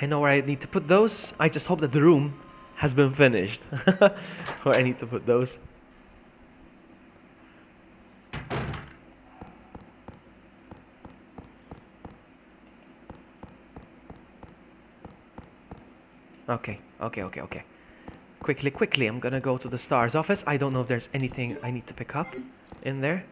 I know where I need to put those. I just hope that the room has been finished. Where I need to put those. Okay. Quickly, I'm gonna go to the star's office. I don't know if there's anything I need to pick up in there.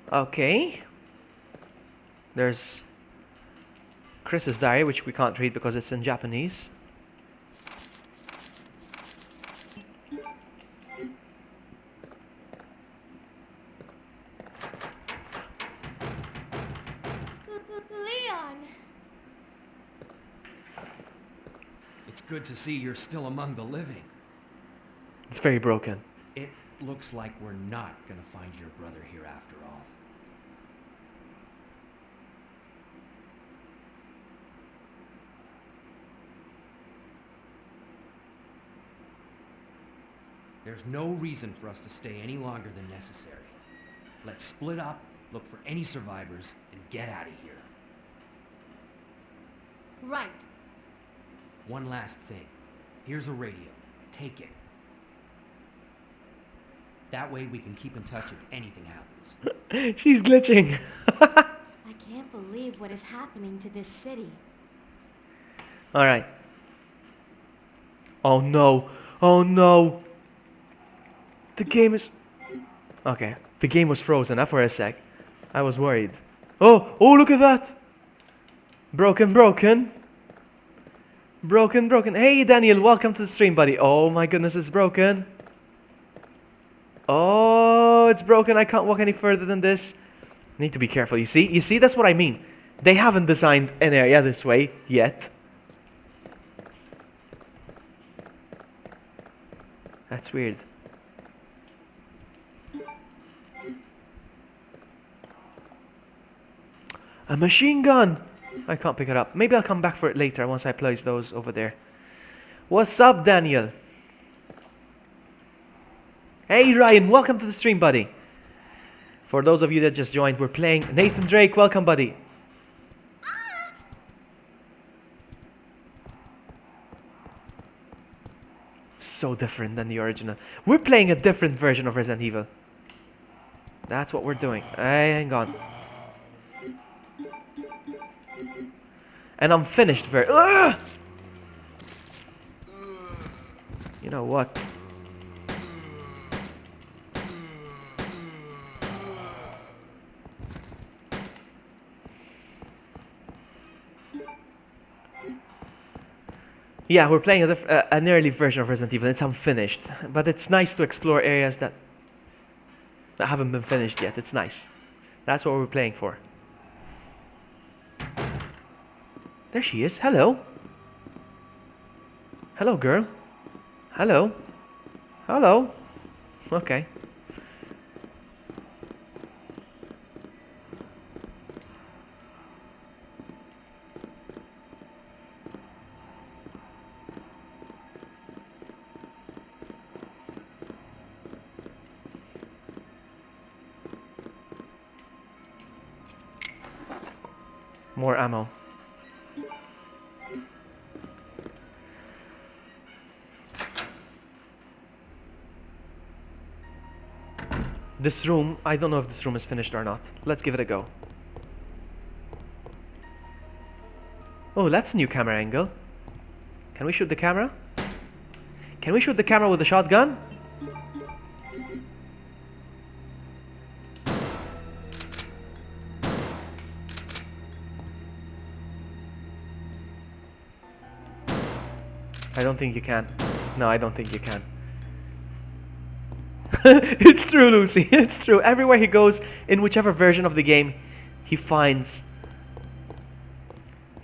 Okay. There's Chris's diary, which we can't read because it's in Japanese. Leon! It's good to see you're still among the living. It's very broken. It looks like we're not gonna find your brother here after all. There's no reason for us to stay any longer than necessary. Let's split up, look for any survivors, and get out of here. Right. One last thing. Here's a radio. Take it. That way we can keep in touch if anything happens. She's glitching. I can't believe what is happening to this city. Alright. Oh no. Oh no. The game is... Okay. The game was frozen for a sec. I was worried. Oh, look at that. Broken. Hey, Daniel, welcome to the stream, buddy. Oh my goodness, it's broken. Oh, it's broken. I can't walk any further than this. I need to be careful. You see, that's what I mean. They haven't designed an area this way yet. That's weird. A machine gun! I can't pick it up. Maybe I'll come back for it later once I place those over there. What's up, Daniel? Hey, Ryan. Welcome to the stream, buddy. For those of you that just joined, we're playing Nathan Drake. Welcome, buddy. So different than the original. We're playing a different version of Resident Evil. That's what we're doing. Hang on. And I'm finished very... You know what? Yeah, we're playing an early version of Resident Evil. It's unfinished. But it's nice to explore areas that haven't been finished yet. It's nice. That's what we're playing for. There she is. Hello. Hello, girl. Hello. Hello. Okay. More ammo. This room, I don't know if this room is finished or not. Let's give it a go. Oh, that's a new camera angle. Can we shoot the camera? Can we shoot the camera with a shotgun? I don't think you can. No, I don't think you can. It's true, Lucy. It's true. Everywhere he goes, in whichever version of the game, he finds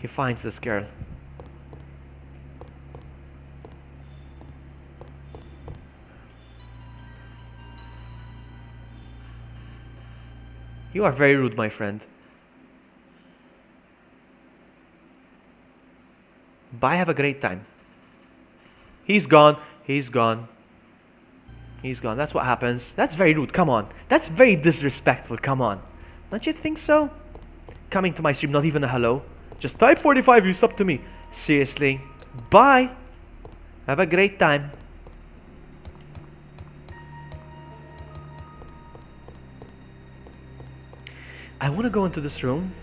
this girl. You are very rude, my friend. Bye, have a great time. He's gone. He's gone. He's gone. That's what happens. That's very rude. Come on. That's very disrespectful. Come on. Don't you think so? Coming to my stream, not even a hello. Just type 45, you sub to me. Seriously. Bye. Have a great time. I want to go into this room,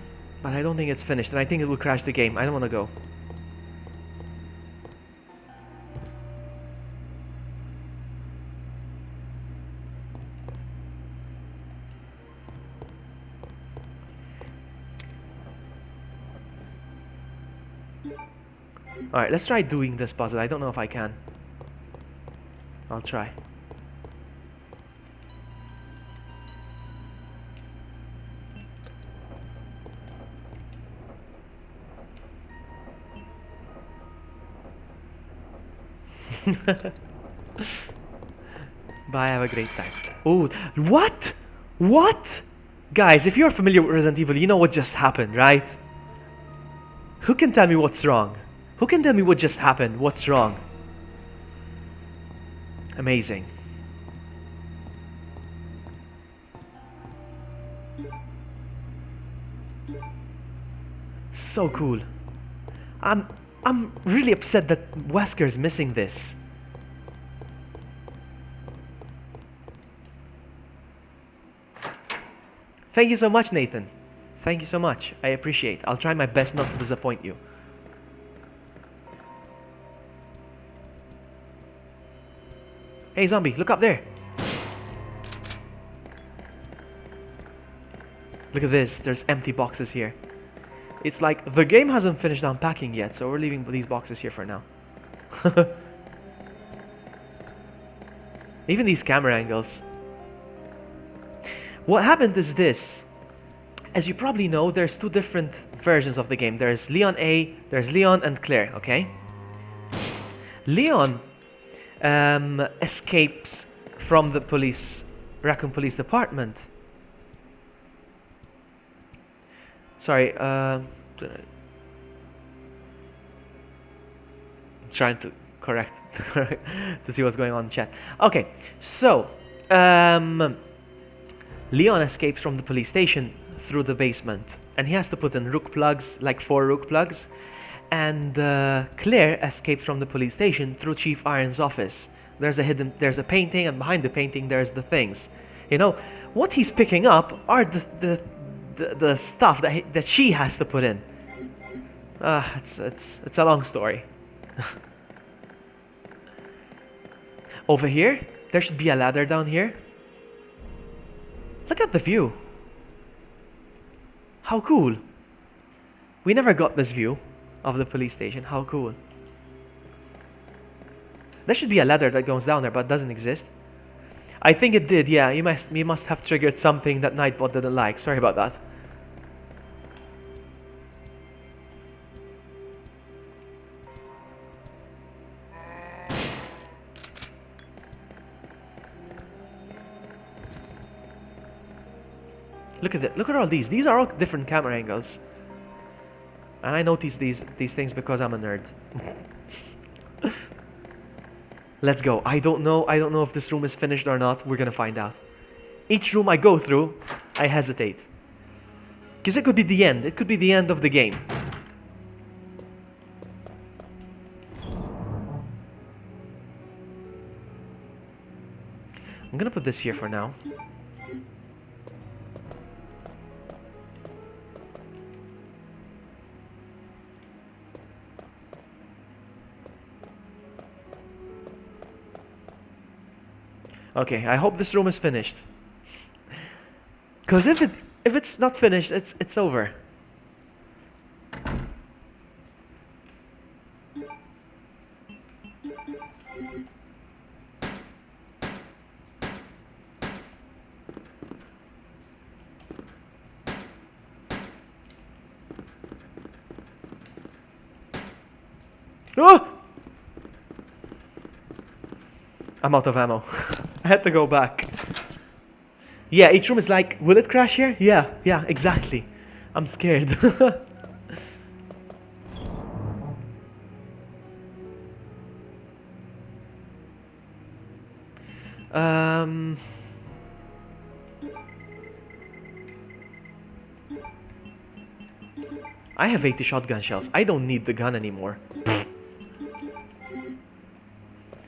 but I don't think it's finished, and I think it will crash the game. I don't want to go. Alright, let's try doing this puzzle. I don't know if I can. I'll try. Bye, have a great time. Oh, what? What? Guys, if you're familiar with Resident Evil, you know what just happened, right? Who can tell me what's wrong? Who can tell me what just happened? What's wrong? Amazing. So cool. I'm really upset that Wesker is missing this. Thank you so much, Nathan. Thank you so much. I appreciate it. I'll try my best not to disappoint you. Hey, zombie, look up there. Look at this. There's empty boxes here. It's like the game hasn't finished unpacking yet, so we're leaving these boxes here for now. Even these camera angles. What happened is this. As you probably know, there's two different versions of the game. There's Leon A, there's Leon and Claire, okay? Leon escapes from the Raccoon Police Department. Sorry, I'm trying to correct to see what's going on in chat. Okay, so Leon escapes from the police station through the basement, and he has to put in rook plugs, like 4 rook plugs. And Claire escapes from the police station through Chief Iron's office. There's a painting, and behind the painting there's the things. You know, what he's picking up are the stuff that she has to put in. It's a long story. Over here, there should be a ladder down here. Look at the view. How cool. We never got this view of the police station. How cool. There should be a ladder that goes down there, but doesn't exist. I think it did, yeah. You must have triggered something that Nightbot didn't like. Sorry about that. Look at it. Look at all these. These are all different camera angles. And I notice these things because I'm a nerd. Let's go. I don't know if this room is finished or not. We're gonna find out. Each room I go through, I hesitate. Because it could be the end. It could be the end of the game. I'm gonna put this here for now. Okay, I hope this room is finished. Because if it's not finished, it's over. Oh! I'm out of ammo. I had to go back. Yeah, each room is like, will it crash here? Yeah, exactly. I'm scared. I have 80 shotgun shells. I don't need the gun anymore.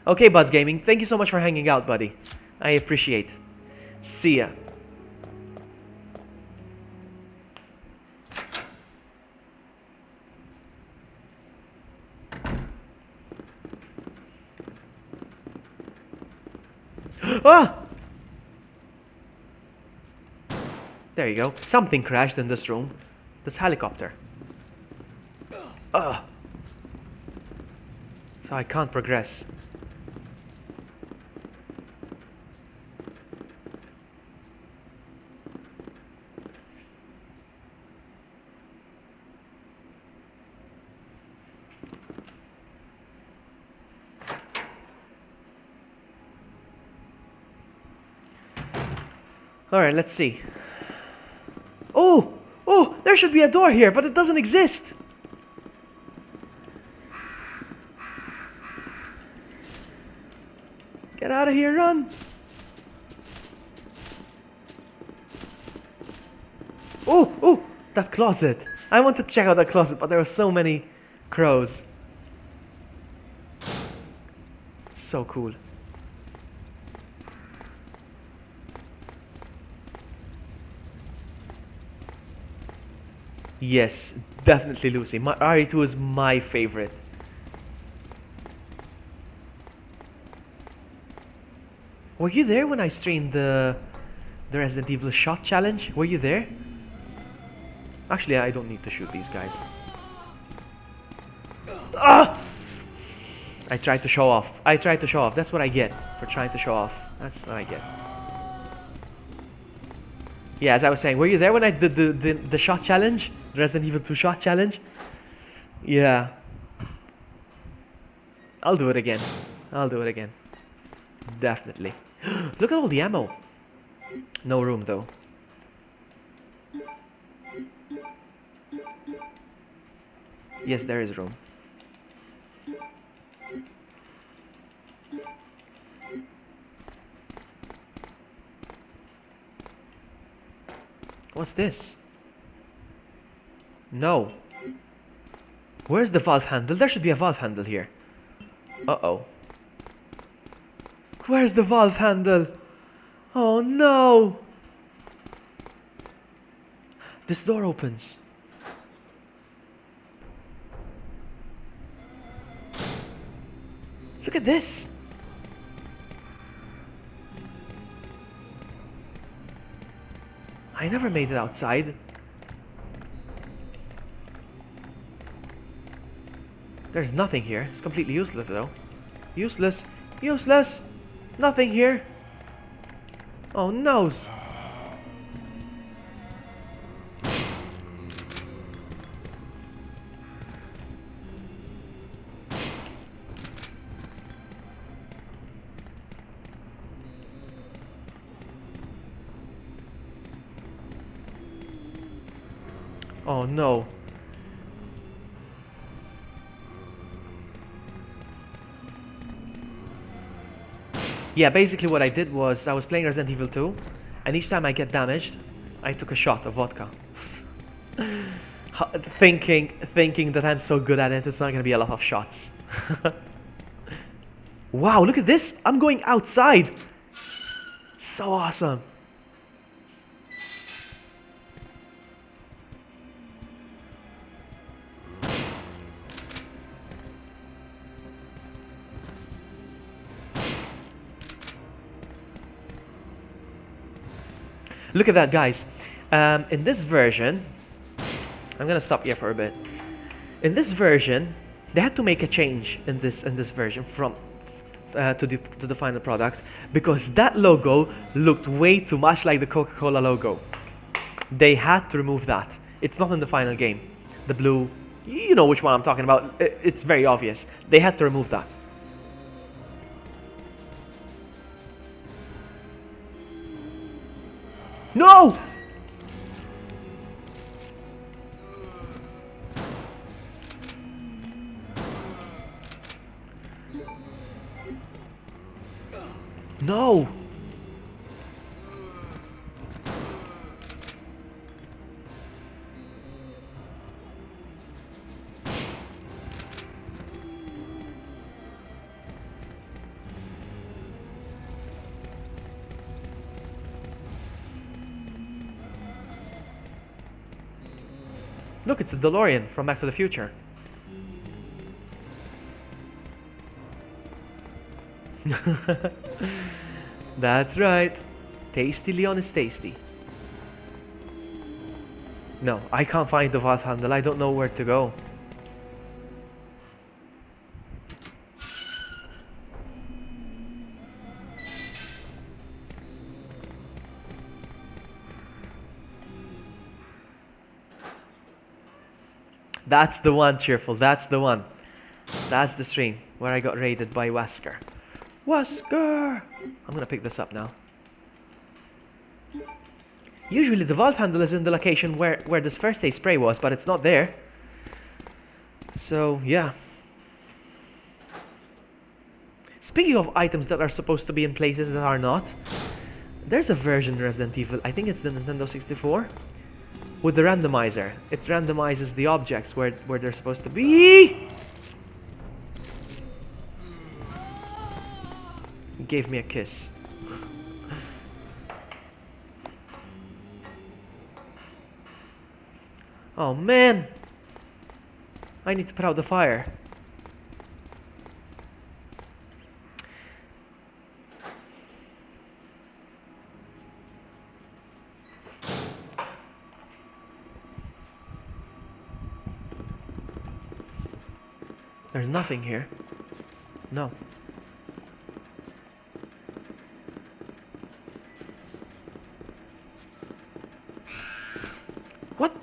Okay, Buds Gaming, thank you so much for hanging out, buddy. I appreciate. See ya. Ah! There you go. Something crashed in this room. This helicopter. So I can't progress. Alright, let's see. Oh! Oh! There should be a door here, but it doesn't exist! Get out of here, run! Oh! Oh! That closet! I wanted to check out that closet, but there were so many crows. So cool. Yes, definitely Lucy. My RE2 is my favorite. Were you there when I streamed the Resident Evil shot challenge? Were you there? Actually, I don't need to shoot these guys. Ah! I tried to show off. I tried to show off. That's what I get for trying to show off. That's what I get. Yeah, as I was saying, were you there when I did the shot challenge? The Resident Evil 2 shot challenge? Yeah. I'll do it again. I'll do it again. Definitely. Look at all the ammo. No room though. Yes, there is room. What's this? No. Where's the valve handle? There should be a valve handle here. Uh-oh. Where's the valve handle? Oh no! This door opens. Look at this! I never made it outside. There's nothing here. It's completely useless though. Useless. Useless! Nothing here. Oh no! Oh no. Yeah, basically what I did was I was playing Resident Evil 2 and each time I get damaged, I took a shot of vodka. Thinking that I'm so good at it, it's not gonna be a lot of shots. Wow, look at this! I'm going outside! So awesome! Look at that, guys. In this version, I'm gonna stop here for a bit. In this version, they had to make a change in this version from to the final product because that logo looked way too much like the Coca-Cola logo. They had to remove that. It's not in the final game. The blue, you know which one I'm talking about. It's very obvious. They had to remove that. No! No! Look, it's a DeLorean from Back to the Future. That's right. Tasty Leon is tasty. No, I can't find the valve handle. I don't know where to go. That's the one, Cheerful. That's the one. That's the stream where I got raided by Wesker. Wesker! I'm gonna pick this up now. Usually the valve handle is in the location where this first aid spray was, but it's not there. So, yeah. Speaking of items that are supposed to be in places that are not, there's a version of Resident Evil, I think it's the Nintendo 64, with the randomizer. It randomizes the objects where they're supposed to be. Gave me a kiss. Oh man! I need to put out the fire. There's nothing here. No. What?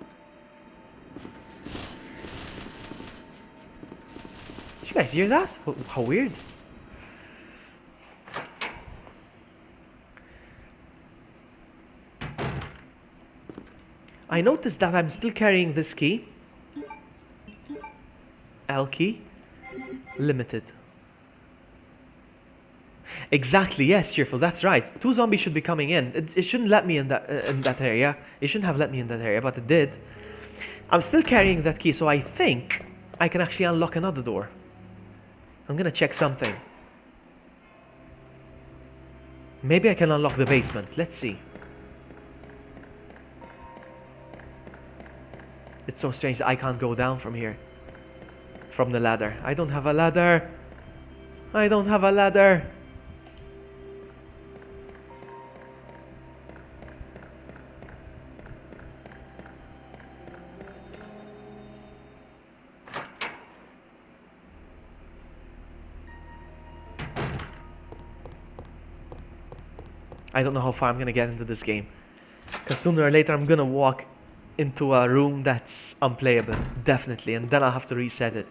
Did you guys hear that? How weird. I noticed that I'm still carrying this key. L key. Limited. Exactly, yes, Cheerful, that's right. 2 zombies should be coming in. It shouldn't let me in that area. It shouldn't have let me in that area, but it did. I'm still carrying that key, so I think I can actually unlock another door. I'm gonna check something. Maybe I can unlock the basement. Let's see. It's so strange that I can't go down from here. From the ladder. I don't have a ladder. I don't have a ladder. I don't know how far I'm gonna get into this game. Because sooner or later I'm gonna walk into a room that's unplayable. Definitely. And then I'll have to reset it.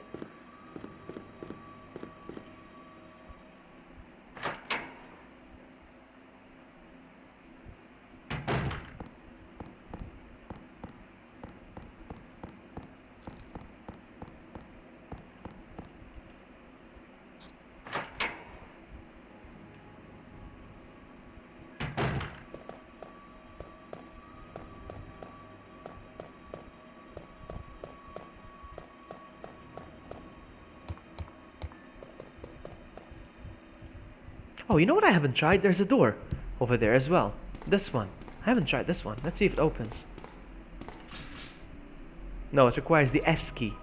Oh, you know what I haven't tried? There's a door over there as well. This one. I haven't tried this one. Let's see if it opens. No, it requires the S key.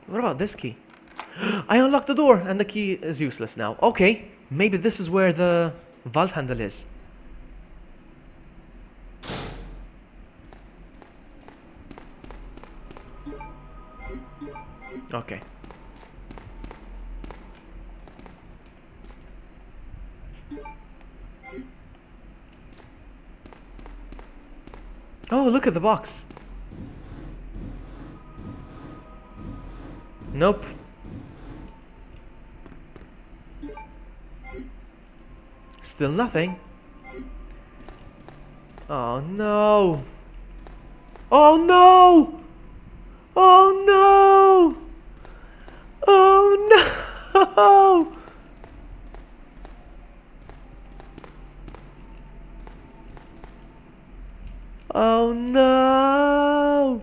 What about this key? I unlocked the door and the key is useless now. Okay, maybe this is where the vault handle is. Okay. Oh, look at the box. Nope. Still nothing. Oh no. Oh no. Oh no. Oh no. Oh no.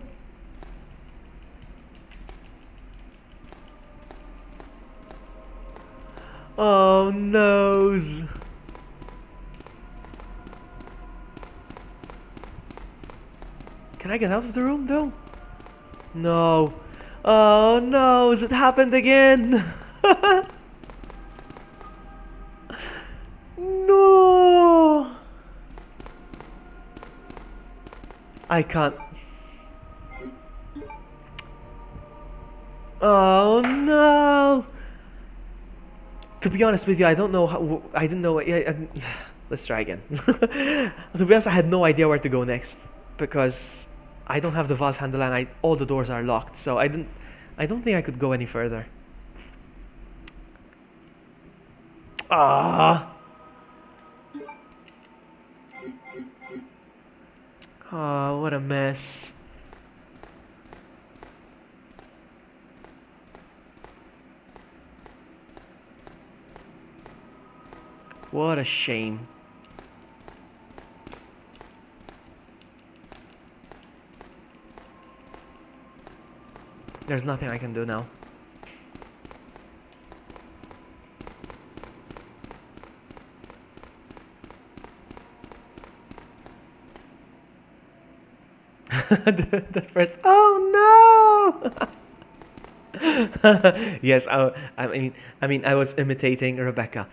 Oh noes. Can I get out of the room though? No. Oh no, it happened again. No. I can't. Oh no. To be honest with you, I don't know how. I didn't know. Let's try again. To be honest, I had no idea where to go next because I don't have the vault handle and all the doors are locked. So I don't think I could go any further. Ah. Oh, what a mess. What a shame. There's nothing I can do now. the first. Oh no! Yes, I mean, I was imitating Rebecca.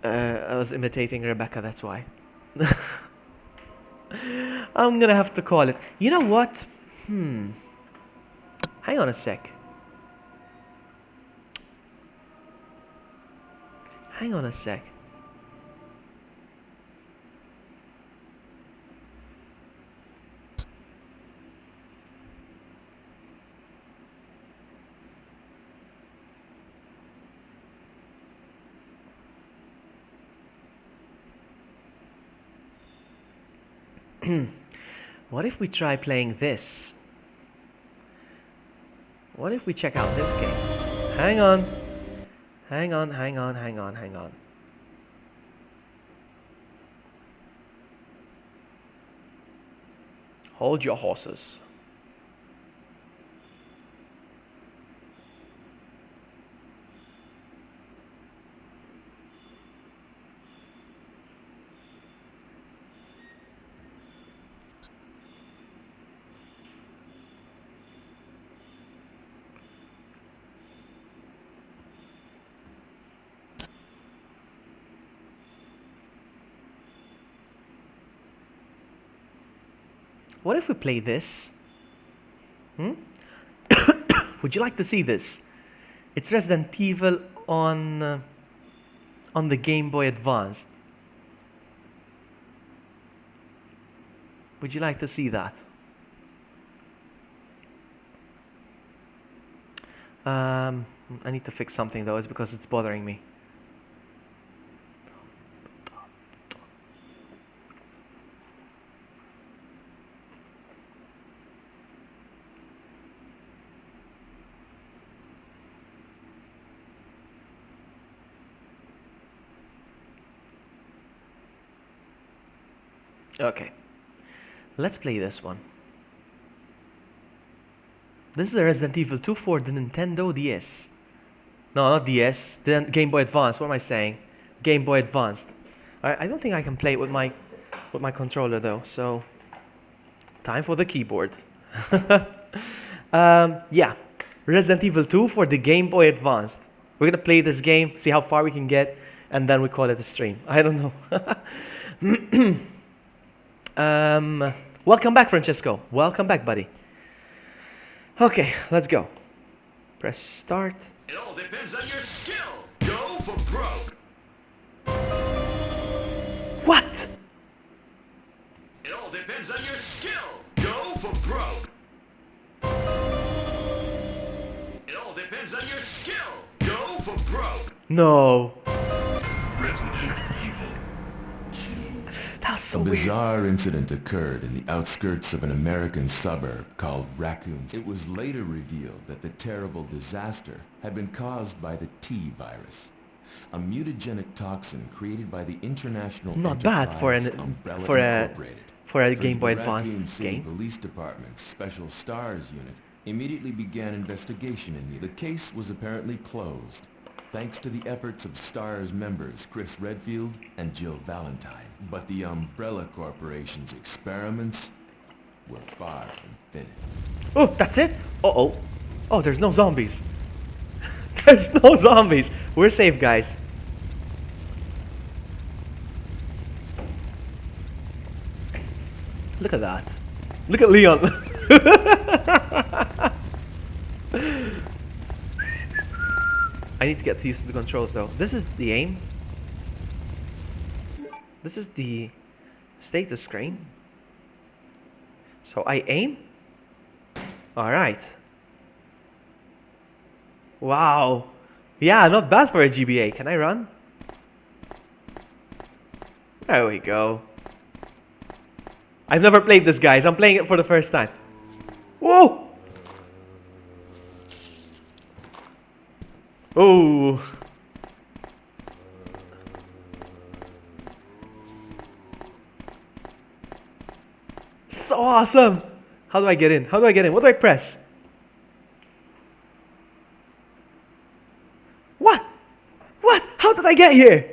I was imitating Rebecca. That's why. I'm gonna have to call it. You know what? Hang on a sec. Hang on a sec. What if we try playing this? What if we check out this game? Hang on. Hang on, hang on, hang on, hang on. Hold your horses. What if we play this? Would you like to see this? It's Resident Evil on the Game Boy Advanced. Would you like to see that? I need to fix something though, it's because it's bothering me. Okay. Let's play this one. This is a Resident Evil 2 for the Nintendo DS. No, not DS. The Game Boy Advance. What am I saying? Game Boy Advanced. I don't think I can play it with my controller though. So, time for the keyboard. Yeah, Resident Evil 2 for the Game Boy Advanced. We're gonna play this game, see how far we can get, and then we call it a stream. I don't know. Welcome back, Francesco. Welcome back, buddy. Okay, let's go. Press start. It all depends on your skill. Go for broke. What? It all depends on your skill. Go for broke. It all depends on your skill. Go for broke. No. Resident Evil. That was so A weird. bizarre incident occurred in the outskirts of an American suburb called Raccoon. It was later revealed that the terrible disaster had been caused by the T virus, a mutagenic toxin created by the international Not bad for enterprise an Umbrella for a Incorporated. for a So Game Boy the Advanced Raccoon City game. Police Department's Special Stars unit immediately began investigation in the case was apparently closed, thanks to the efforts of STARS members Chris Redfield and Jill Valentine. But the Umbrella Corporation's experiments were far from finished. Oh, that's it? Uh-oh. Oh, there's no zombies. There's no zombies. We're safe, guys. Look at that. Look at Leon. I need to get used to the controls, though. This is the aim. This is the status screen. So I aim. All right. Wow. Yeah, not bad for a GBA. Can I run? There we go. I've never played this, guys. I'm playing it for the first time. Whoa! Oh. So awesome. How do I get in? How do I get in? What do I press? What? What? How did I get here?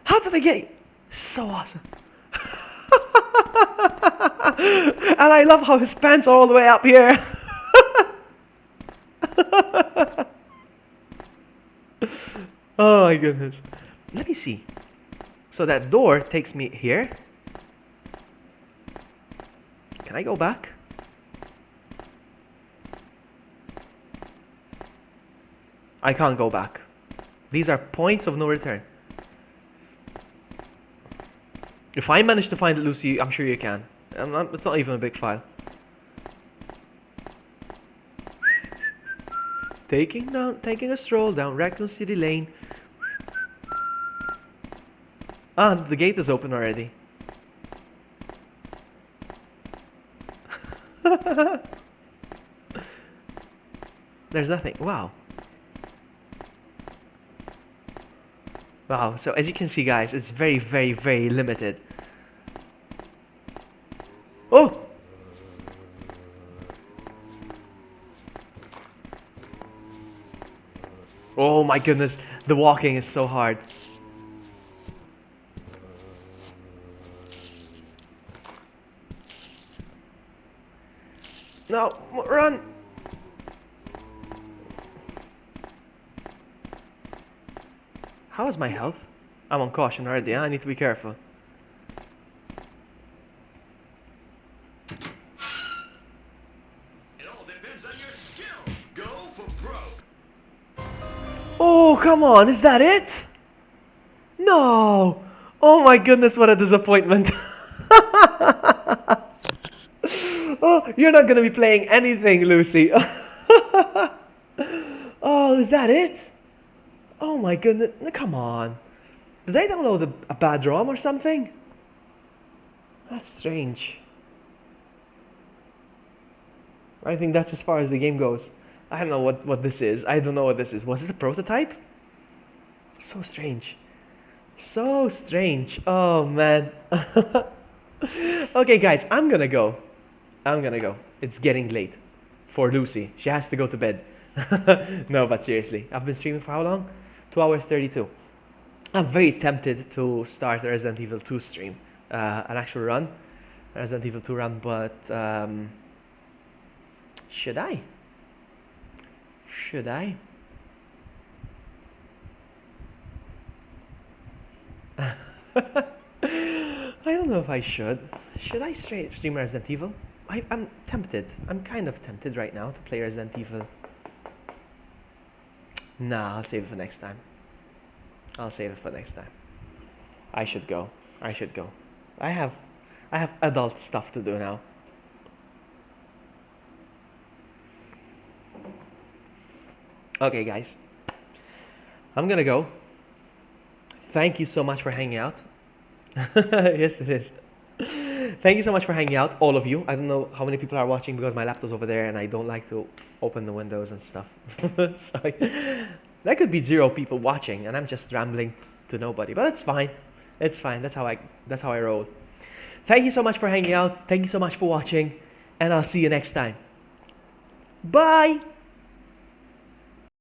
How did I get? So awesome. And I love how his pants are all the way up here. Oh my goodness. Let me see. So that door takes me here. Can I go back? I can't go back. These are points of no return. If I manage to find it, Lucy, I'm sure you can. It's not even a big file. Taking a stroll down Raccoon City Lane. Ah, the gate is open already. There's nothing. Wow. Wow. So as you can see, guys, it's very, very, very limited. Oh! Oh my goodness. The walking is so hard. No, run! How is my health? I'm on caution already, huh? I need to be careful. It all depends on your skill. Go for broke. Oh, come on, is that it? No! Oh my goodness, what a disappointment. Oh, you're not gonna be playing anything, Lucy. Oh, is that it? Oh my goodness, come on. Did I download a bad ROM or something? That's strange. I think that's as far as the game goes. I don't know what this is. I don't know what this is. Was it a prototype? So strange. So strange. Oh man. Okay, guys, I'm gonna go. It's getting late for Lucy. She has to go to bed. No, but seriously, I've been streaming for how long? 2 hours 32. I'm very tempted to start a Resident Evil 2 stream, an actual run, Resident Evil 2 run, but should I? Should I? I don't know if I should. Should I stream Resident Evil? I'm tempted. I'm kind of tempted right now to play Resident Evil. Nah, I'll save it for next time. I'll save it for next time. I should go. I should go. I have adult stuff to do now. Okay, guys. I'm gonna go. Thank you so much for hanging out. Yes, it is. Thank you so much for hanging out, all of you. I don't know how many people are watching because my laptop's over there and I don't like to open the windows and stuff. Sorry. There could be 0 people watching and I'm just rambling to nobody, but it's fine. It's fine. That's how I roll. Thank you so much for hanging out. Thank you so much for watching, and I'll see you next time. Bye.